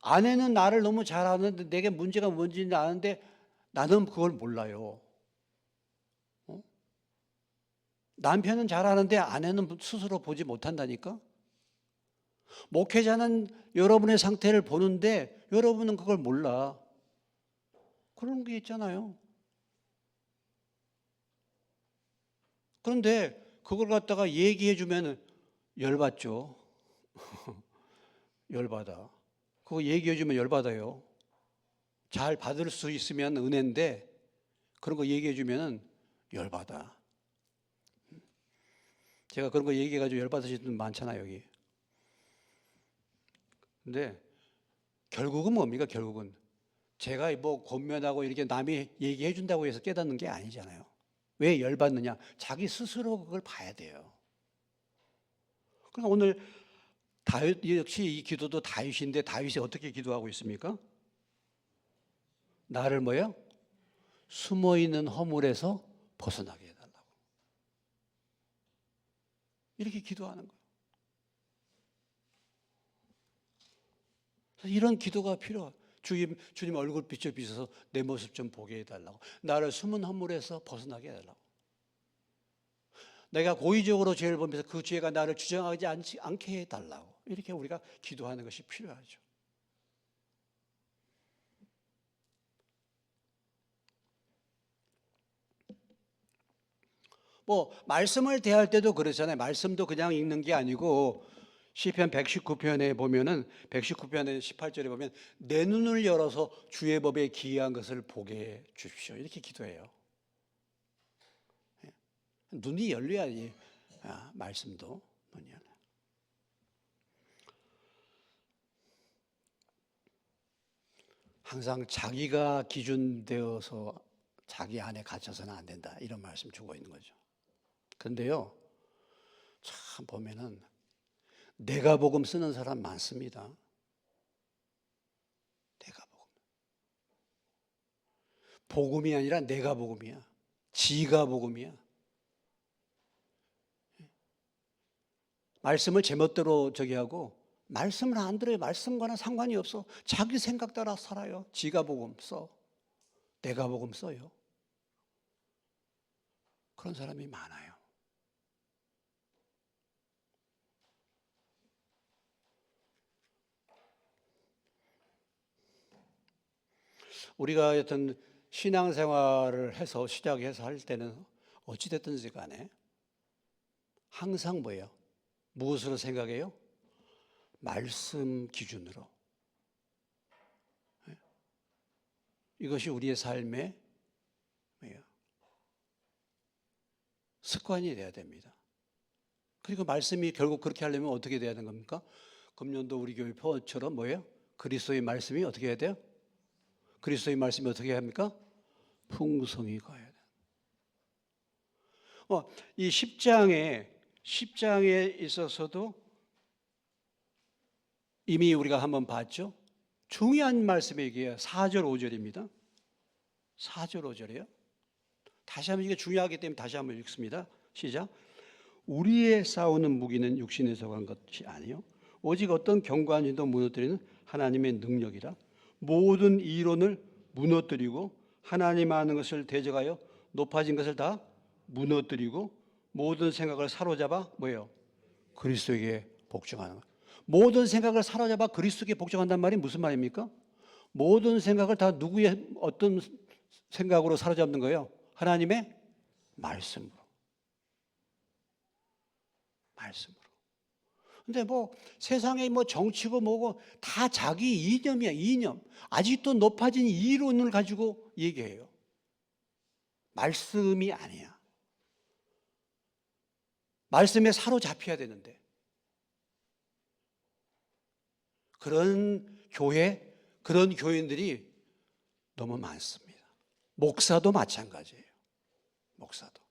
S1: 아내는 나를 너무 잘 아는데 내게 문제가 뭔지는 아는데 나는 그걸 몰라요. 남편은 잘 아는데 아내는 스스로 보지 못한다니까. 목회자는 여러분의 상태를 보는데 여러분은 그걸 몰라. 그런 게 있잖아요. 그런데 그걸 갖다가 얘기해 주면 열받죠. 열받아. 그거 얘기해 주면 열받아요. 잘 받을 수 있으면 은혜인데 그런 거 얘기해 주면 열받아. 제가 그런 거 얘기해 가지고 열받으시는 분 많잖아요, 여기. 근데 결국은 뭡니까? 결국은 제가 뭐 권면하고 이렇게 남이 얘기해 준다고 해서 깨닫는 게 아니잖아요. 왜 열받느냐? 자기 스스로 그걸 봐야 돼요. 그러니까 오늘 다윗 역시 이 기도도 다윗인데 다윗이 어떻게 기도하고 있습니까? 나를 뭐요? 숨어 있는 허물에서 벗어나게 해달라고. 이렇게 기도하는 거예요. 이런 기도가 필요해요. 주님 얼굴빛을 비춰서 내 모습 좀 보게 해달라고. 나를 숨은 허물에서 벗어나게 해달라고. 내가 고의적으로 죄를 보면서 그 죄가 나를 주장하지 않게 해달라고. 이렇게 우리가 기도하는 것이 필요하죠. 뭐 말씀을 대할 때도 그렇잖아요. 말씀도 그냥 읽는 게 아니고 시편 119편에 보면은 119편의 18절에 보면 내 눈을 열어서 주의 법에 기이한 것을 보게 해 주십시오. 이렇게 기도해요. 눈이 열려야지 말씀도 눈이 열려. 항상 자기가 기준되어서 자기 안에 갇혀서는 안 된다. 이런 말씀 주고 있는 거죠. 그런데요, 참 보면은 내가 복음 쓰는 사람 많습니다. 내가 복음. 복음이 아니라 내가 복음이야. 지가 복음이야. 말씀을 제멋대로 저기 하고 말씀을 안 들어요. 말씀과는 상관이 없어. 자기 생각 따라 살아요. 지가 복음 써. 내가 복음 써요. 그런 사람이 많아요. 우리가 어떤 신앙생활을 해서 시작해서 할 때는 어찌됐든지 간에 항상 뭐예요? 무엇으로 생각해요? 말씀 기준으로. 이것이 우리의 삶의 뭐예요? 습관이 돼야 됩니다. 그리고 말씀이 결국 그렇게 하려면 어떻게 돼야 되는 겁니까? 금년도 우리 교회 표어처럼 뭐예요? 그리스도의 말씀이 어떻게 해야 돼요? 그리스도의 말씀이 어떻게 해야 합니까? 풍성히 가야 돼요. 이 10장에 있어서도 이미 우리가 한번 봤죠? 중요한 말씀이 이게 4절 5절입니다. 4절 5절이에요. 다시 한번 이게 중요하기 때문에 다시 한번 읽습니다. 시작. 우리의 싸우는 무기는 육신에서 간 것이 아니요 오직 어떤 경관진도 무너뜨리는 하나님의 능력이라. 모든 이론을 무너뜨리고 하나님 아는 것을 대적하여 높아진 것을 다 무너뜨리고 모든 생각을 사로잡아 뭐예요? 그리스도에게 복종하는 것. 모든 생각을 사로잡아 그리스도에게 복종한단 말이 무슨 말입니까? 모든 생각을 다 누구의 어떤 생각으로 사로잡는 거예요? 하나님의 말씀으로. 말씀으로. 근데 뭐 세상에 뭐 정치고 뭐고 다 자기 이념이야, 이념. 아직도 높아진 이론을 가지고 얘기해요. 말씀이 아니야. 말씀에 사로잡혀야 되는데. 그런 교회, 그런 교인들이 너무 많습니다. 목사도 마찬가지예요. 목사도.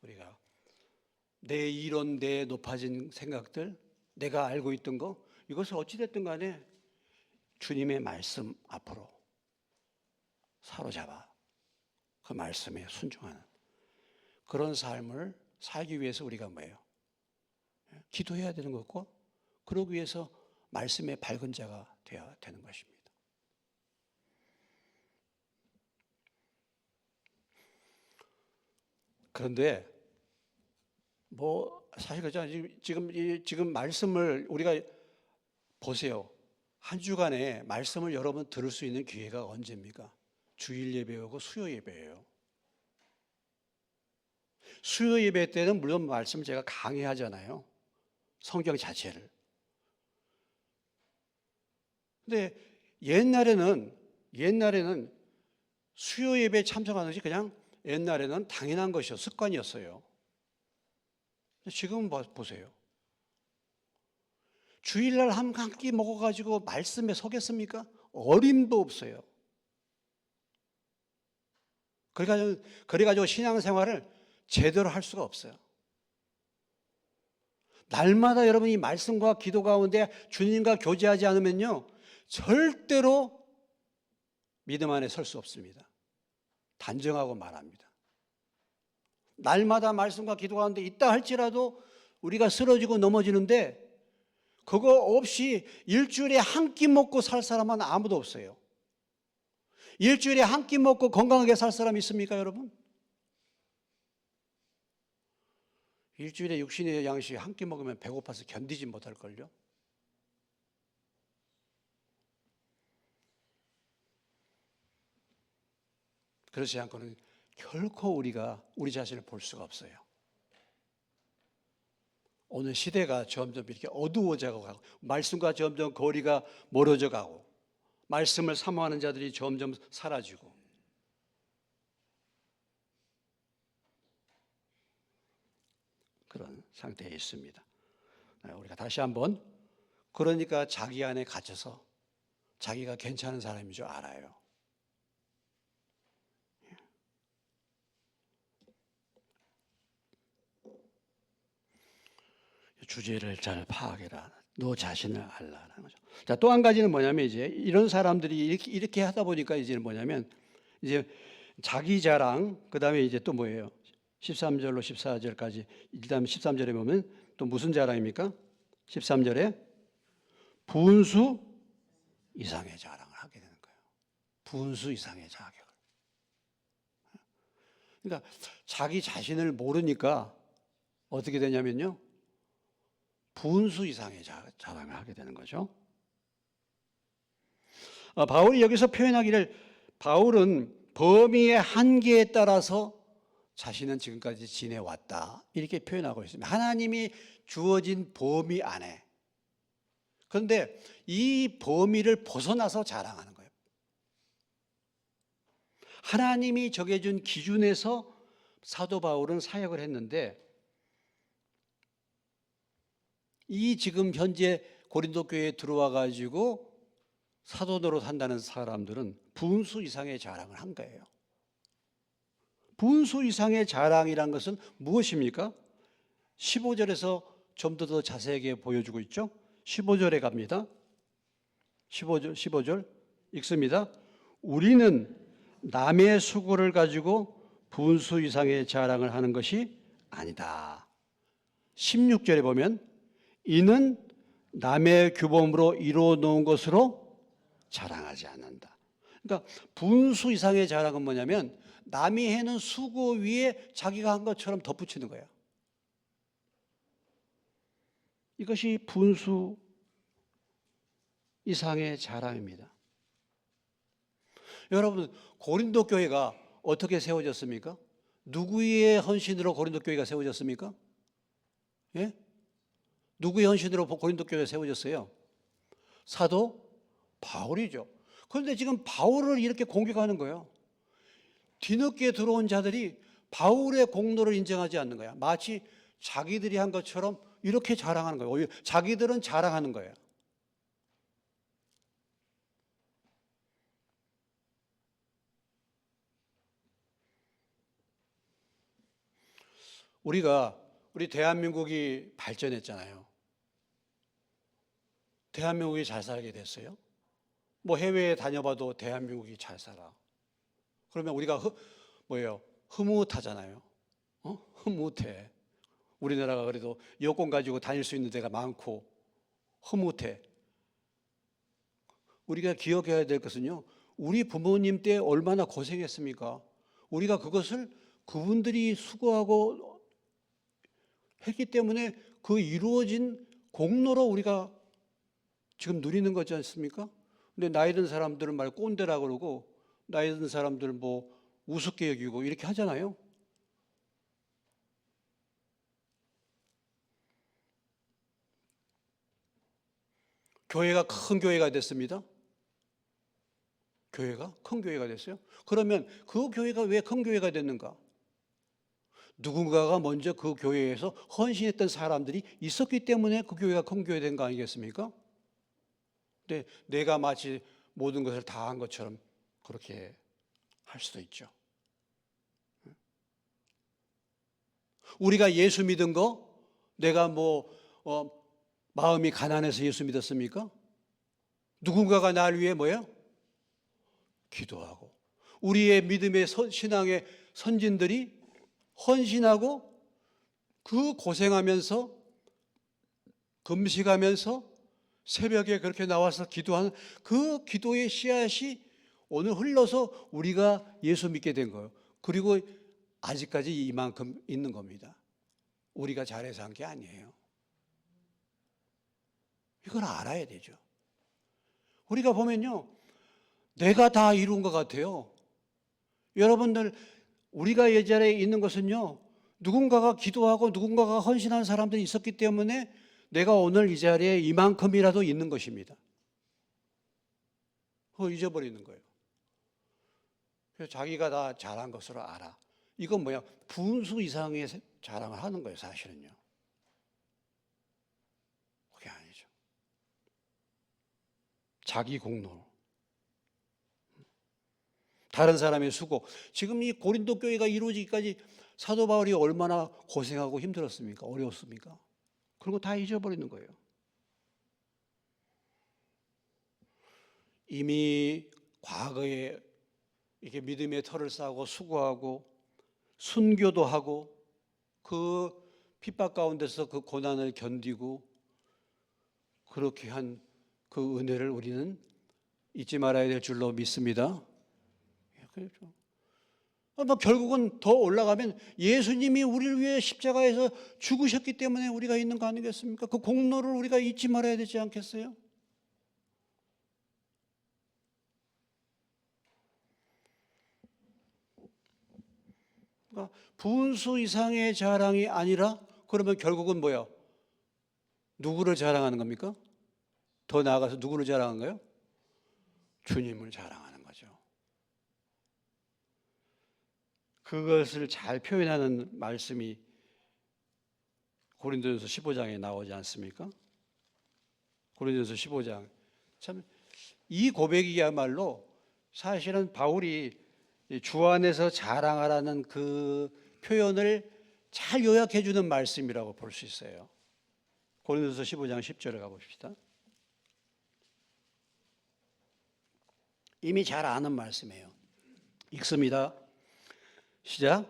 S1: 우리가 내 이론, 내 높아진 생각들, 내가 알고 있던 거, 이것을 어찌됐든 간에 주님의 말씀 앞으로 사로잡아 그 말씀에 순종하는 그런 삶을 살기 위해서 우리가 뭐예요? 기도해야 되는 것고, 그러기 위해서 말씀의 밝은 자가 되어야 되는 것입니다. 그런데 뭐 사실 그렇잖아요. 지금 말씀을 우리가 보세요. 한 주간에 말씀을 여러분 들을 수 있는 기회가 언제입니까? 주일 예배하고 수요 예배예요. 수요 예배 때는 물론 말씀을 제가 강의하잖아요. 성경 자체를. 근데 옛날에는 수요 예배에 참석하는 것이 그냥 옛날에는 당연한 것이었어요. 습관이었어요. 지금은 보세요. 주일날 한 끼 먹어가지고 말씀에 서겠습니까? 어림도 없어요. 그래가지고 신앙생활을 제대로 할 수가 없어요. 날마다 여러분이 말씀과 기도 가운데 주님과 교제하지 않으면요, 절대로 믿음 안에 설 수 없습니다. 단정하고 말합니다. 날마다 말씀과 기도 가운데 있다 할지라도 우리가 쓰러지고 넘어지는데, 그거 없이 일주일에 한 끼 먹고 살 사람은 아무도 없어요. 일주일에 한 끼 먹고 건강하게 살 사람 있습니까, 여러분? 일주일에 육신의 양식 한 끼 먹으면 배고파서 견디지 못할걸요? 그렇지 않고는 결코 우리가 우리 자신을 볼 수가 없어요. 오늘 시대가 점점 이렇게 어두워져 가고, 말씀과 점점 거리가 멀어져 가고, 말씀을 사모하는 자들이 점점 사라지고, 그런 상태에 있습니다. 우리가 다시 한번, 그러니까 자기 안에 갇혀서 자기가 괜찮은 사람인 줄 알아요. 주제를 잘 파악해라. 너 자신을 알라라는 거죠. 자, 또 한 가지는 뭐냐면, 이제 이런 사람들이 이렇게 하다 보니까 이제는 뭐냐면, 이제 자기 자랑, 그 다음에 이제 또 뭐예요? 13절로 14절까지, 일단 13절에 보면 또 무슨 자랑입니까? 13절에 분수 이상의 자랑을 하게 되는 거예요. 분수 이상의 자격을. 그러니까 자기 자신을 모르니까 어떻게 되냐면요, 분수 이상의 자랑을 하게 되는 거죠. 바울이 여기서 표현하기를 바울은 범위의 한계에 따라서 자신은 지금까지 지내왔다 이렇게 표현하고 있습니다. 하나님이 주어진 범위 안에. 그런데 이 범위를 벗어나서 자랑하는 거예요. 하나님이 정해준 기준에서 사도 바울은 사역을 했는데 이 지금 현재 고린도 교회에 들어와 가지고 사도 노릇 한다는 사람들은 분수 이상의 자랑을 한 거예요. 분수 이상의 자랑이란 것은 무엇입니까? 15절에서 좀 더 자세하게 보여주고 있죠. 15절에 갑니다. 15절 읽습니다. 우리는 남의 수고를 가지고 분수 이상의 자랑을 하는 것이 아니다. 16절에 보면 이는 남의 규범으로 이루어 놓은 것으로 자랑하지 않는다. 그러니까 분수 이상의 자랑은 뭐냐면 남이 해는 수고 위에 자기가 한 것처럼 덧붙이는 거예요. 이것이 분수 이상의 자랑입니다. 여러분, 고린도 교회가 어떻게 세워졌습니까? 누구의 헌신으로 고린도 교회가 세워졌습니까? 예? 누구의 헌신으로 고린도 교회가 세워졌어요? 사도 바울이죠. 그런데 지금 바울을 이렇게 공격하는 거예요. 뒤늦게 들어온 자들이 바울의 공로를 인정하지 않는 거야. 마치 자기들이 한 것처럼 이렇게 자랑하는 거예요. 오히려 자기들은 자랑하는 거예요. 우리 대한민국이 발전했잖아요. 대한민국이 잘 살게 됐어요. 뭐 해외에 다녀봐도 대한민국이 잘 살아. 그러면 우리가 흐뭇하잖아요. 흐뭇해. 우리나라가 그래도 여권 가지고 다닐 수 있는 데가 많고 흐뭇해. 우리가 기억해야 될 것은요, 우리 부모님 때 얼마나 고생했습니까? 우리가 그것을 그분들이 수고하고 했기 때문에 그 이루어진 공로로 우리가 지금 누리는 거지 않습니까? 근데 나이 든 사람들은 말 꼰대라 그러고 나이 든 사람들 뭐 우습게 여기고 이렇게 하잖아요. 교회가 큰 교회가 됐습니다. 교회가 큰 교회가 됐어요. 그러면 그 교회가 왜 큰 교회가 됐는가? 누군가가 먼저 그 교회에서 헌신했던 사람들이 있었기 때문에 그 교회가 큰 교회 된 거 아니겠습니까? 근데 내가 마치 모든 것을 다 한 것처럼 그렇게 할 수도 있죠. 우리가 예수 믿은 거 내가 마음이 가난해서 예수 믿었습니까? 누군가가 날 위해 기도하고 우리의 믿음의 신앙의 선진들이 헌신하고 그 고생하면서 금식하면서 새벽에 그렇게 나와서 기도하는 그 기도의 씨앗이 오늘 흘러서 우리가 예수 믿게 된 거예요. 그리고 아직까지 이만큼 있는 겁니다. 우리가 잘해서 한 게 아니에요. 이걸 알아야 되죠. 우리가 보면요, 내가 다 이룬 것 같아요. 여러분들, 우리가 이 자리에 있는 것은요, 누군가가 기도하고 누군가가 헌신한 사람들이 있었기 때문에 내가 오늘 이 자리에 이만큼이라도 있는 것입니다. 그거 잊어버리는 거예요. 그래서 자기가 다 잘한 것으로 알아. 이건 분수 이상의 자랑을 하는 거예요, 사실은요. 그게 아니죠. 자기 공로. 다른 사람의 수고. 지금 이 고린도 교회가 이루어지기까지 사도 바울이 얼마나 고생하고 힘들었습니까? 어려웠습니까? 그런 거 다 잊어버리는 거예요. 이미 과거에 이렇게 믿음의 터를 쌓고 수고하고 순교도 하고 그 핍박 가운데서 그 고난을 견디고 그렇게 한 그 은혜를 우리는 잊지 말아야 될 줄로 믿습니다. 그렇죠. 결국은 더 올라가면 예수님이 우리를 위해 십자가에서 죽으셨기 때문에 우리가 있는 거 아니겠습니까? 그 공로를 우리가 잊지 말아야 되지 않겠어요? 그러니까 분수 이상의 자랑이 아니라 그러면 결국은 뭐야? 누구를 자랑하는 겁니까? 더 나아가서 누구를 자랑한 거예요? 주님을 자랑하는 거죠. 그것을 잘 표현하는 말씀이 고린도전서 15장에 나오지 않습니까? 고린도전서 15장. 참 이 고백이야말로 사실은 바울이 주 안에서 자랑하라는 그 표현을 잘 요약해 주는 말씀이라고 볼 수 있어요. 고린도전서 15장 10절에 가봅시다. 이미 잘 아는 말씀이에요. 읽습니다. 시작.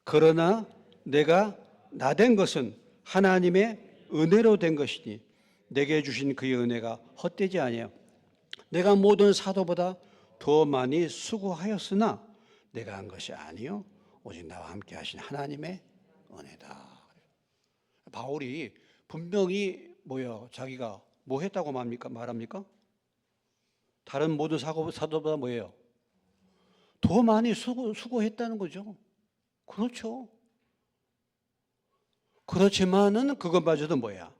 S1: 그러나 내가 나된 것은 하나님의 은혜로 된 것이니 내게 주신 그의 은혜가 헛되지 아니하여 내가 모든 사도보다 더 많이 수고하였으나 내가 한 것이 아니요 오직 나와 함께 하신 하나님의 은혜다. 바울이 분명히 자기가 뭐 했다고 말합니까? 다른 모든 사도보다 뭐예요? 더 많이 수고했다는 거죠. 그렇죠. 그렇지만은 그것마저도 뭐야?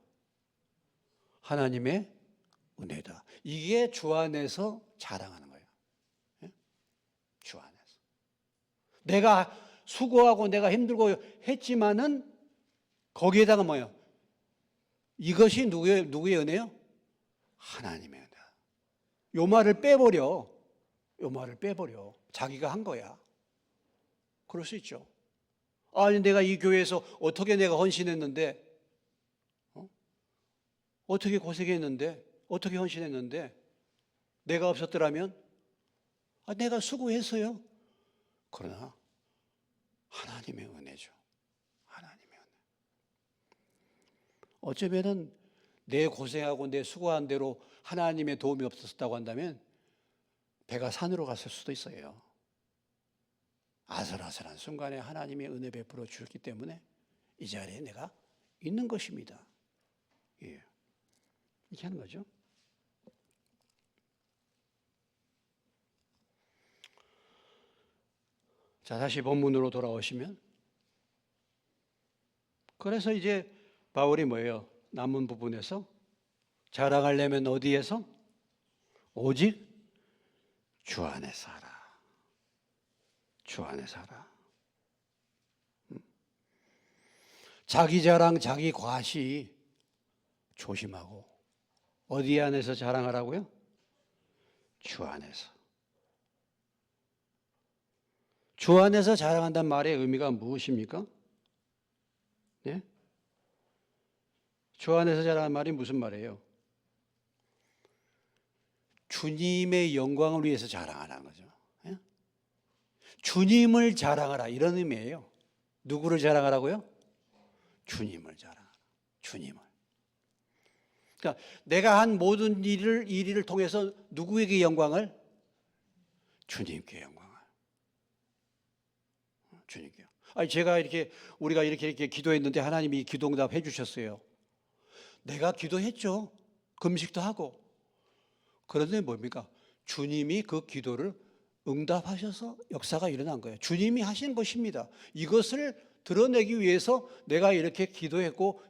S1: 하나님의 은혜다. 이게 주 안에서 자랑하는 거예요. 주 안에서. 내가 수고하고 내가 힘들고 했지만은 거기에다가 뭐예요? 이것이 누구의 은혜요? 하나님의 은혜. 요 말을 빼버려. 자기가 한 거야. 그럴 수 있죠. 아니 내가 이 교회에서 어떻게 내가 헌신했는데, 어떻게 고생했는데, 어떻게 헌신했는데, 내가 없었더라면, 내가 수고했어요. 그러나 하나님의 은혜죠. 하나님의 은혜. 어쩌면은 내 고생하고 내 수고한 대로 하나님의 도움이 없었다고 한다면 배가 산으로 갔을 수도 있어요. 아슬아슬한 순간에 하나님의 은혜 베풀어 주셨기 때문에 이 자리에 내가 있는 것입니다. 예. 이렇게 하는 거죠. 자, 다시 본문으로 돌아오시면, 그래서 이제 바울이 뭐예요? 남은 부분에서 자랑하려면 어디에서? 오직 주 안에서 하라. 주 안에서 하라. 자기 자랑, 자기 과시 조심하고 어디 안에서 자랑하라고요? 주 안에서. 주 안에서 자랑한다는 말의 의미가 무엇입니까? 네? 주 안에서 자랑하는 말이 무슨 말이에요? 주님의 영광을 위해서 자랑하라는 거죠. 네? 주님을 자랑하라 이런 의미예요. 누구를 자랑하라고요? 주님을 자랑하라. 주님을. 그러니까 내가 한 모든 일을 통해서 누구에게 영광을? 주님께 영광을. 주님께. 우리가 이렇게 기도했는데 하나님이 기도응답 해주셨어요. 내가 기도했죠. 금식도 하고. 그런데 뭡니까? 주님이 그 기도를 응답하셔서 역사가 일어난 거예요. 주님이 하신 것입니다. 이것을 드러내기 위해서 내가 이렇게 기도했고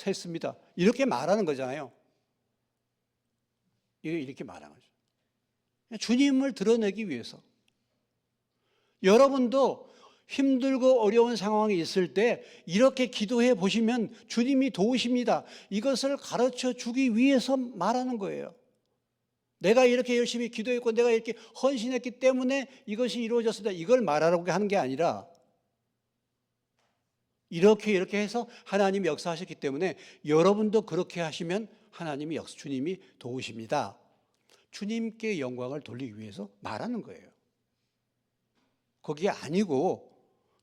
S1: 했습니다. 이렇게 말하는 거잖아요. 이렇게 말하는 거죠. 주님을 드러내기 위해서. 여러분도 힘들고 어려운 상황이 있을 때 이렇게 기도해 보시면 주님이 도우십니다. 이것을 가르쳐 주기 위해서 말하는 거예요. 내가 이렇게 열심히 기도했고 내가 이렇게 헌신했기 때문에 이것이 이루어졌습니다. 이걸 말하라고 하는 게 아니라 이렇게 해서 하나님이 역사하셨기 때문에 여러분도 그렇게 하시면 주님이 도우십니다. 주님께 영광을 돌리기 위해서 말하는 거예요. 그게 아니고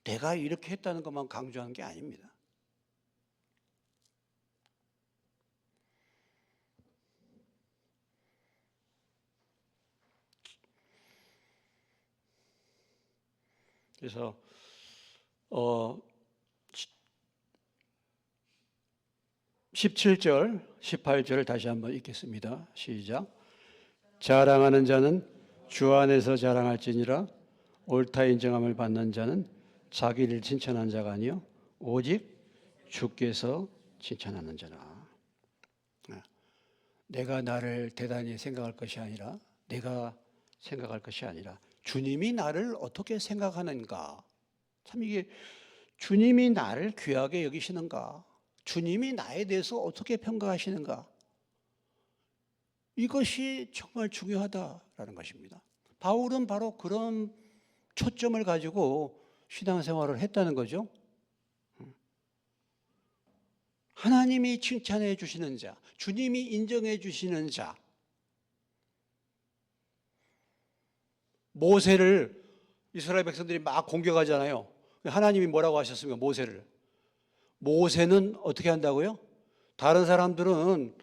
S1: 내가 이렇게 했다는 것만 강조하는 게 아닙니다. 그래서 17절, 18절을 다시 한번 읽겠습니다. 시작. 자랑하는 자는 주 안에서 자랑할지니라 옳다 인정함을 받는 자는 자기를 칭찬한 자가 아니요 오직 주께서 칭찬하는 자라. 내가 나를 대단히 생각할 것이 아니라, 내가 생각할 것이 아니라 주님이 나를 어떻게 생각하는가. 참 이게, 주님이 나를 귀하게 여기시는가, 주님이 나에 대해서 어떻게 평가하시는가, 이것이 정말 중요하다라는 것입니다. 바울은 바로 그런 초점을 가지고 신앙생활을 했다는 거죠. 하나님이 칭찬해 주시는 자, 주님이 인정해 주시는 자. 모세를 이스라엘 백성들이 막 공격하잖아요. 하나님이 뭐라고 하셨습니까? 모세를. 모세는 어떻게 한다고요? 다른 사람들은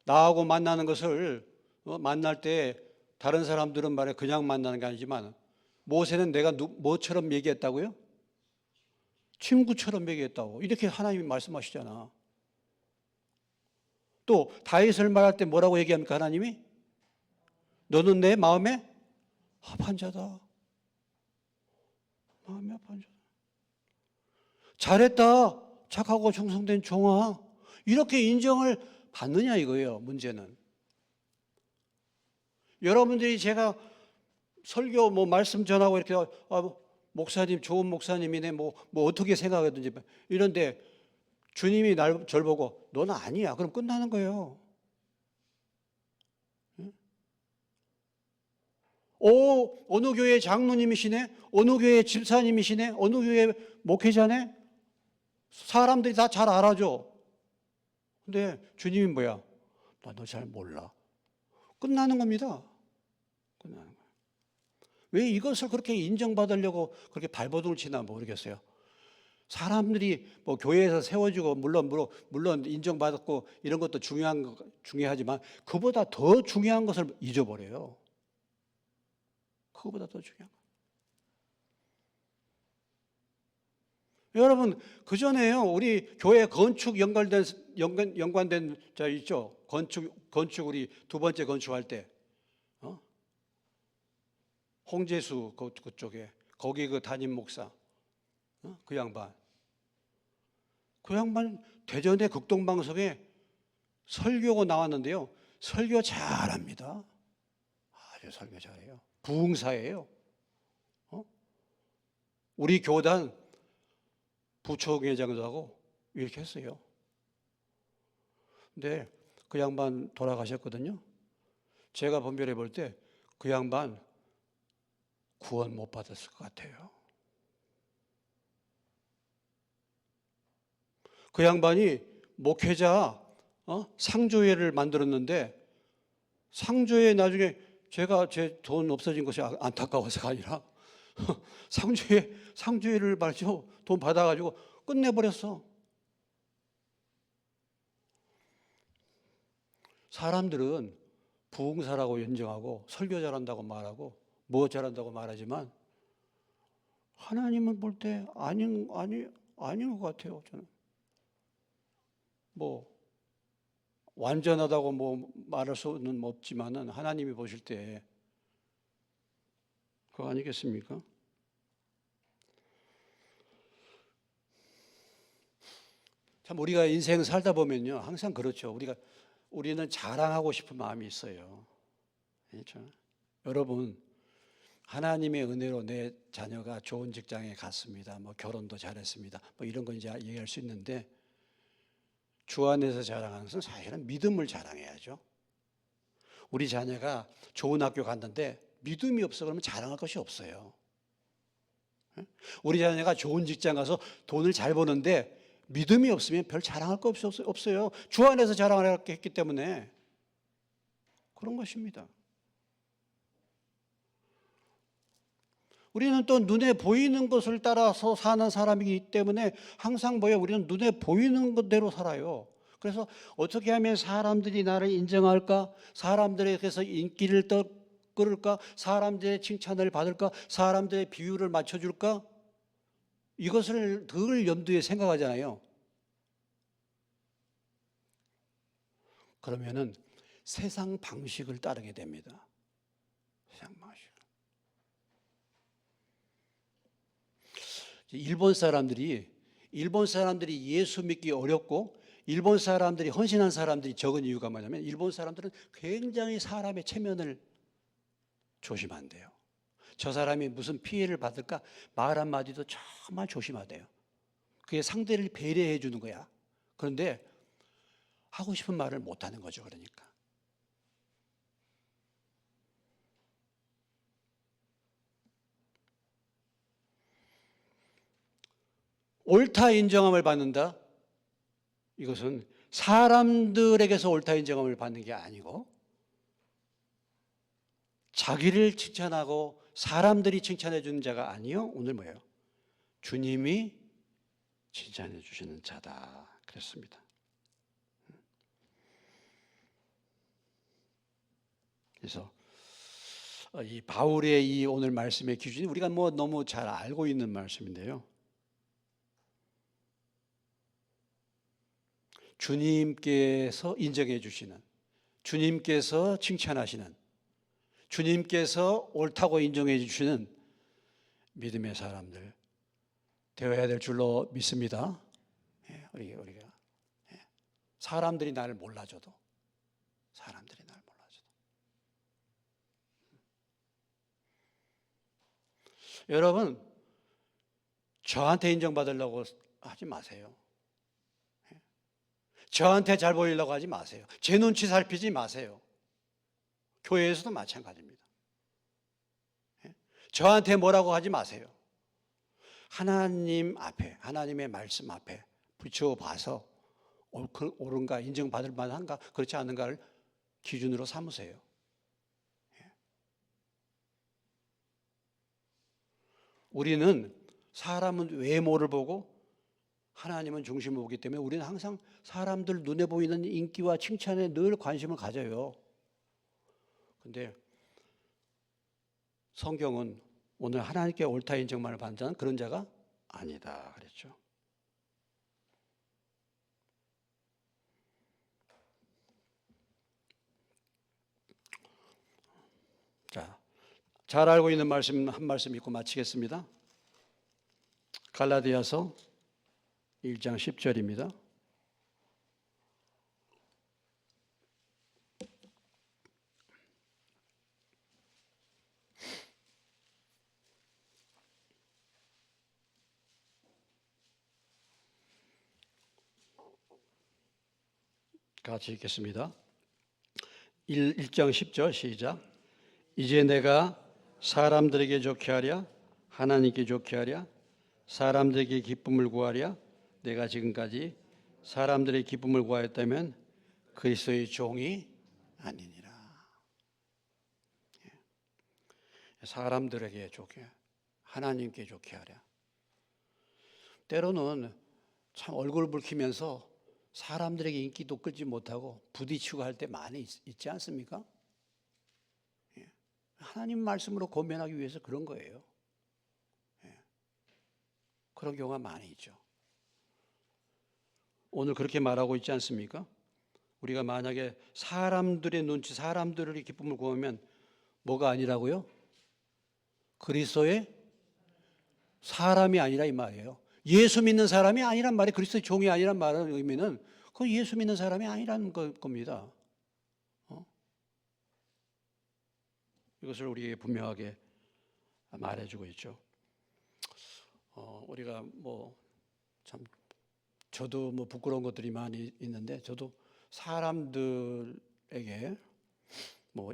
S1: 나하고 만나는 것을 만날 때 다른 사람들은 말해 그냥 만나는 게 아니지만 모세는 내가 뭐처럼 얘기했다고요? 친구처럼 얘기했다고. 이렇게 하나님이 말씀하시잖아. 또 다윗을 말할 때 뭐라고 얘기합니까? 하나님이? 너는 내 마음에 합한 자다. 마음에 합한 자다. 잘했다. 착하고 충성된 종아. 이렇게 인정을 받느냐 이거예요. 문제는. 여러분들이 제가 설교 말씀 전하고 이렇게 목사님 좋은 목사님이네 뭐 어떻게 생각하든지 이런데 주님이 절 보고 너는 아니야. 그럼 끝나는 거예요. 어느 교회 장로님이시네? 어느 교회 집사님이시네? 어느 교회 목회자네? 사람들이 다 잘 알아줘. 근데 주님이 뭐야? 나 너 잘 몰라. 끝나는 겁니다. 끝나는 거예요. 왜 이것을 그렇게 인정받으려고 그렇게 발버둥을 치나 모르겠어요. 사람들이 교회에서 세워지고 물론 인정받았고 이런 것도 중요하지만 그보다 더 중요한 것을 잊어버려요. 그거보다 더 중요한 거. 여러분 그 전에요. 우리 교회 건축 연관된 자 있죠. 건축 우리 두 번째 건축할 때 홍재수 그쪽에 거기 그 담임 목사 그 양반 대전의 극동방송에 설교가 나왔는데요. 설교 잘합니다. 아주 설교 잘해요. 부흥사예요. 우리 교단 부총회장도 하고 이렇게 했어요. 근데 그 양반 돌아가셨거든요. 제가 분별해 볼 때 그 양반 구원 못 받았을 것 같아요. 그 양반이 목회자 상조회를 만들었는데 상조회 나중에 제가 제 돈 없어진 것이 안타까워서가 아니라 상조회를 말이죠. 돈 받아가지고 끝내버렸어. 사람들은 부흥사라고 인정하고 설교 잘한다고 말하고 뭐 잘한다고 말하지만 하나님은 볼 때 아닌 것 같아요. 저는 완전하다고 말할 수는 없지만은 하나님이 보실 때 그거 아니겠습니까? 참 우리가 인생 살다 보면요 항상 그렇죠. 우리는 자랑하고 싶은 마음이 있어요. 그렇죠? 여러분 하나님의 은혜로 내 자녀가 좋은 직장에 갔습니다. 결혼도 잘했습니다. 이런 건 이제 얘기할 수 있는데 주 안에서 자랑하는 것은 사실은 믿음을 자랑해야죠. 우리 자녀가 좋은 학교 갔는데 믿음이 없어 그러면 자랑할 것이 없어요. 우리 자녀가 좋은 직장 가서 돈을 잘 버는데 믿음이 없으면 별 자랑할 거 없어요. 주 안에서 자랑을 했기 때문에 그런 것입니다. 우리는 또 눈에 보이는 것을 따라서 사는 사람이기 때문에 항상 우리는 눈에 보이는 것대로 살아요. 그래서 어떻게 하면 사람들이 나를 인정할까? 사람들에게서 인기를 끌을까? 사람들의 칭찬을 받을까? 사람들의 비율을 맞춰줄까? 이것을 늘 염두에 생각하잖아요. 그러면은 세상 방식을 따르게 됩니다. 세상 방식. 일본 사람들이 예수 믿기 어렵고 일본 사람들이 헌신한 사람들이 적은 이유가 뭐냐면 일본 사람들은 굉장히 사람의 체면을 조심한대요. 저 사람이 무슨 피해를 받을까 말 한마디도 정말 조심하대요. 그게 상대를 배려해 주는 거야. 그런데 하고 싶은 말을 못하는 거죠. 그러니까. 옳다 인정함을 받는다. 이것은 사람들에게서 옳다 인정함을 받는 게 아니고 자기를 칭찬하고 사람들이 칭찬해 주는 자가 아니요. 오늘 뭐예요? 주님이 칭찬해 주시는 자다. 그랬습니다. 그래서 이 바울의 이 오늘 말씀의 기준이 우리가 뭐 너무 잘 알고 있는 말씀인데요. 주님께서 인정해 주시는, 주님께서 칭찬하시는, 주님께서 옳다고 인정해 주시는 믿음의 사람들 되어야 될 줄로 믿습니다. 우리가 사람들이 나를 몰라줘도 여러분 저한테 인정받으려고 하지 마세요. 저한테 잘 보이려고 하지 마세요. 제 눈치 살피지 마세요. 교회에서도 마찬가지입니다. 저한테 뭐라고 하지 마세요. 하나님 앞에, 하나님의 말씀 앞에 붙여봐서 옳은가, 인정받을 만한가, 그렇지 않은가를 기준으로 삼으세요. 우리는 사람은 외모를 보고 하나님은 중심을 보기 때문에 우리는 항상 사람들 눈에 보이는 인기와 칭찬에 늘 관심을 가져요. 그런데 성경은 오늘 하나님께 옳다 인정만을 받는 자는 그런 자가 아니다 그랬죠. 자, 잘 알고 있는 말씀 한 말씀 읽고 마치겠습니다. 갈라디아서 1장 10절입니다. 같이 읽겠습니다. 1장 10절 시작. 이제 내가 사람들에게 좋게 하랴 하나님께 좋게 하랴 사람들에게 기쁨을 구하랴 내가 지금까지 사람들의 기쁨을 구하였다면 그리스도의 종이 아니니라. 사람들에게 좋게 하나님께 좋게 하랴. 때로는 참 얼굴 붉히면서 사람들에게 인기도 끌지 못하고 부딪히고 할 때 많이 있지 않습니까? 하나님 말씀으로 고면하기 위해서 그런 거예요. 그런 경우가 많이 있죠. 오늘 그렇게 말하고 있지 않습니까? 우리가 만약에 사람들의 눈치, 사람들의 기쁨을 구하면 뭐가 아니라고요? 그리스도의 사람이 아니라 이 말이에요. 예수 믿는 사람이 아니란 말이 그리스도의 종이 아니란 말의 의미는 그 예수 믿는 사람이 아니라는 겁니다. 이것을 우리에게 분명하게 말해주고 있죠. 우리가 참 저도 부끄러운 것들이 많이 있는데 저도 사람들에게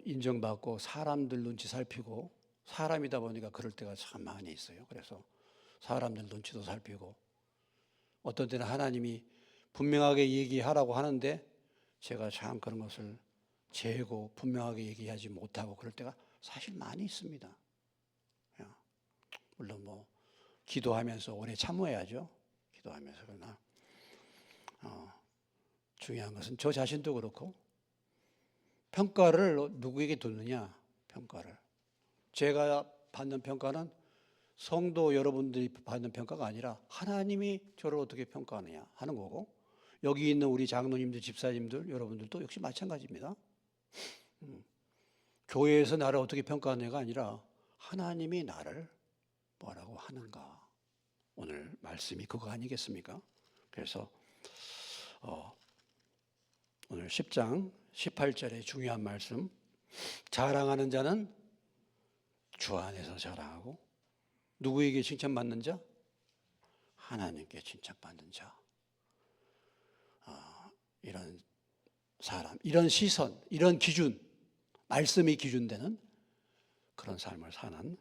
S1: 인정받고 사람들 눈치 살피고 사람이다 보니까 그럴 때가 참 많이 있어요. 그래서 사람들 눈치도 살피고 어떤 때는 하나님이 분명하게 얘기하라고 하는데 제가 참 그런 것을 재고 분명하게 얘기하지 못하고 그럴 때가 사실 많이 있습니다. 물론 기도하면서 오래 참아야죠. 기도하면서. 그러나 중요한 것은 저 자신도 그렇고 평가를 누구에게 두느냐. 평가를 제가 받는 평가는 성도 여러분들이 받는 평가가 아니라 하나님이 저를 어떻게 평가하느냐 하는 거고 여기 있는 우리 장로님들 집사님들 여러분들도 역시 마찬가지입니다. 교회에서 나를 어떻게 평가하느냐가 아니라 하나님이 나를 뭐라고 하는가 오늘 말씀이 그거 아니겠습니까? 그래서 오늘 10장 18절의 중요한 말씀, 자랑하는 자는 주 안에서 자랑하고 누구에게 칭찬받는 자? 하나님께 칭찬받는 자. 이런 사람, 이런 시선, 이런 기준, 말씀이 기준되는 그런 삶을 사는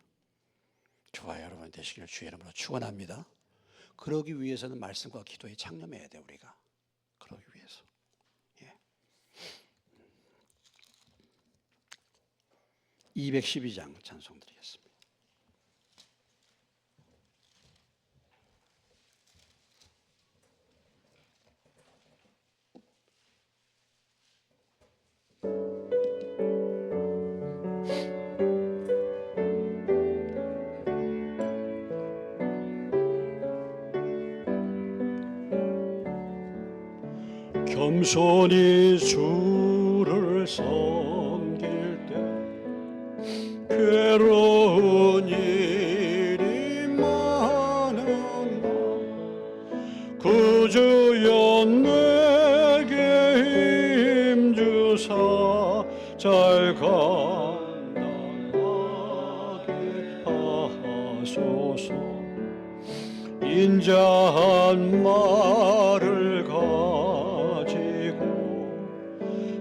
S1: 저와 여러분 되시기를 주의 이름으로 축원합니다. 그러기 위해서는 말씀과 기도에 창념해야 돼, 우리가. 그러기 위해서. 예. 212장 찬송 드리겠습니다. 겸손히 주를 섬길 때 괴로운 일이 많은 날 구주여 내게 힘주사 잘 감당하게 하소서. 인자한 말을 가지고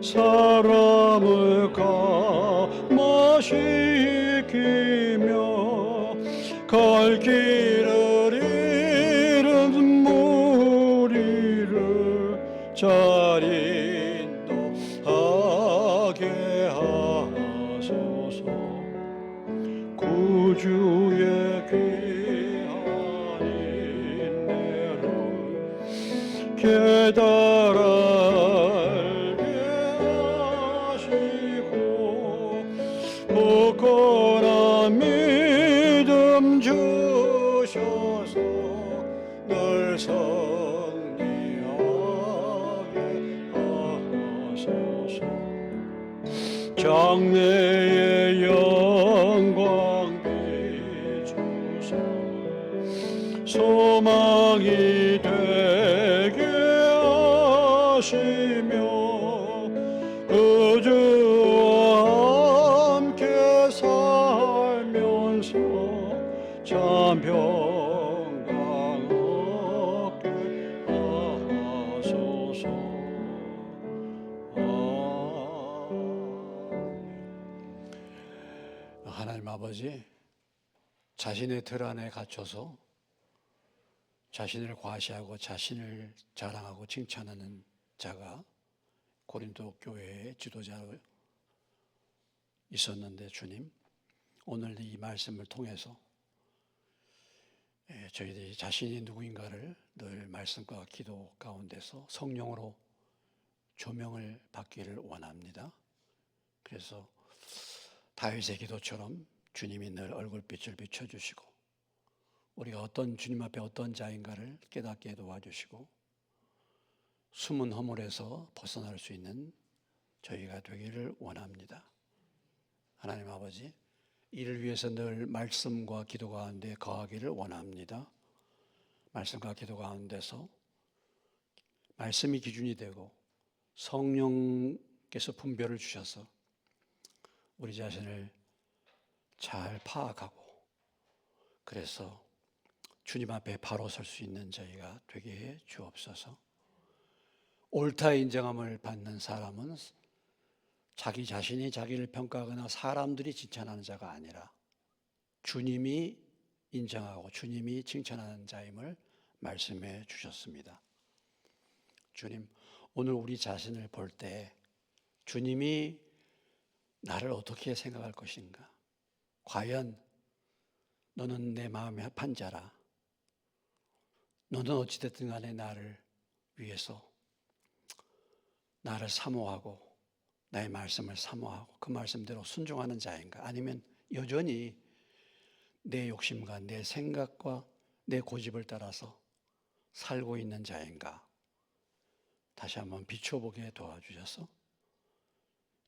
S1: 사람을 감화시키며 갈 길을 잃은 무리를 잘 인도하게 하소서. 구주의 귀한 인내를 깨달게 하시고 굳건한 믿음 주셔서 늘 승리하게 하소서. 장래의 영광 비추사 소망이 되게 하시며 그주와 함께 살면서 참 평강 얻게 하소서. 하나님 아버지, 자신의 틀 안에 갇혀서 자신을 과시하고 자신을 자랑하고 칭찬하는 자가 고린도 교회의 지도자로 있었는데, 주님, 오늘 이 말씀을 통해서 저희들이 자신이 누구인가를 늘 말씀과 기도 가운데서 성령으로 조명을 받기를 원합니다. 그래서 다윗의 기도처럼 주님이 늘 얼굴빛을 비춰주시고 우리가 어떤 주님 앞에 어떤 자인가를 깨닫게 도와주시고 숨은 허물에서 벗어날 수 있는 저희가 되기를 원합니다. 하나님 아버지, 이를 위해서 늘 말씀과 기도 가운데 거하기를 원합니다. 말씀과 기도 가운데서 말씀이 기준이 되고 성령께서 분별을 주셔서 우리 자신을 잘 파악하고 그래서 주님 앞에 바로 설 수 있는 저희가 되게 해 주옵소서. 옳다 인정함을 받는 사람은 자기 자신이 자기를 평가하거나 사람들이 칭찬하는 자가 아니라 주님이 인정하고 주님이 칭찬하는 자임을 말씀해 주셨습니다. 주님, 오늘 우리 자신을 볼 때 주님이 나를 어떻게 생각할 것인가? 과연 너는 내 마음에 합한 자라. 너는 어찌됐든 간에 나를 위해서 나를 사모하고 나의 말씀을 사모하고 그 말씀대로 순종하는 자인가? 아니면 여전히 내 욕심과 내 생각과 내 고집을 따라서 살고 있는 자인가? 다시 한번 비춰보게 도와주셔서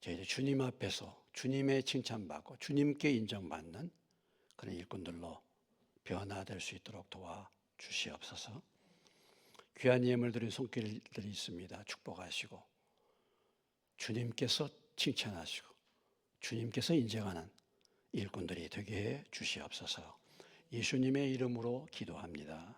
S1: 저희들 주님 앞에서 주님의 칭찬받고 주님께 인정받는 그런 일꾼들로 변화될 수 있도록 도와 주시옵소서. 귀한 예물 드린 손길들이 있습니다. 축복하시고 주님께서 칭찬하시고 주님께서 인정하는 일꾼들이 되게 해 주시옵소서. 예수님의 이름으로 기도합니다.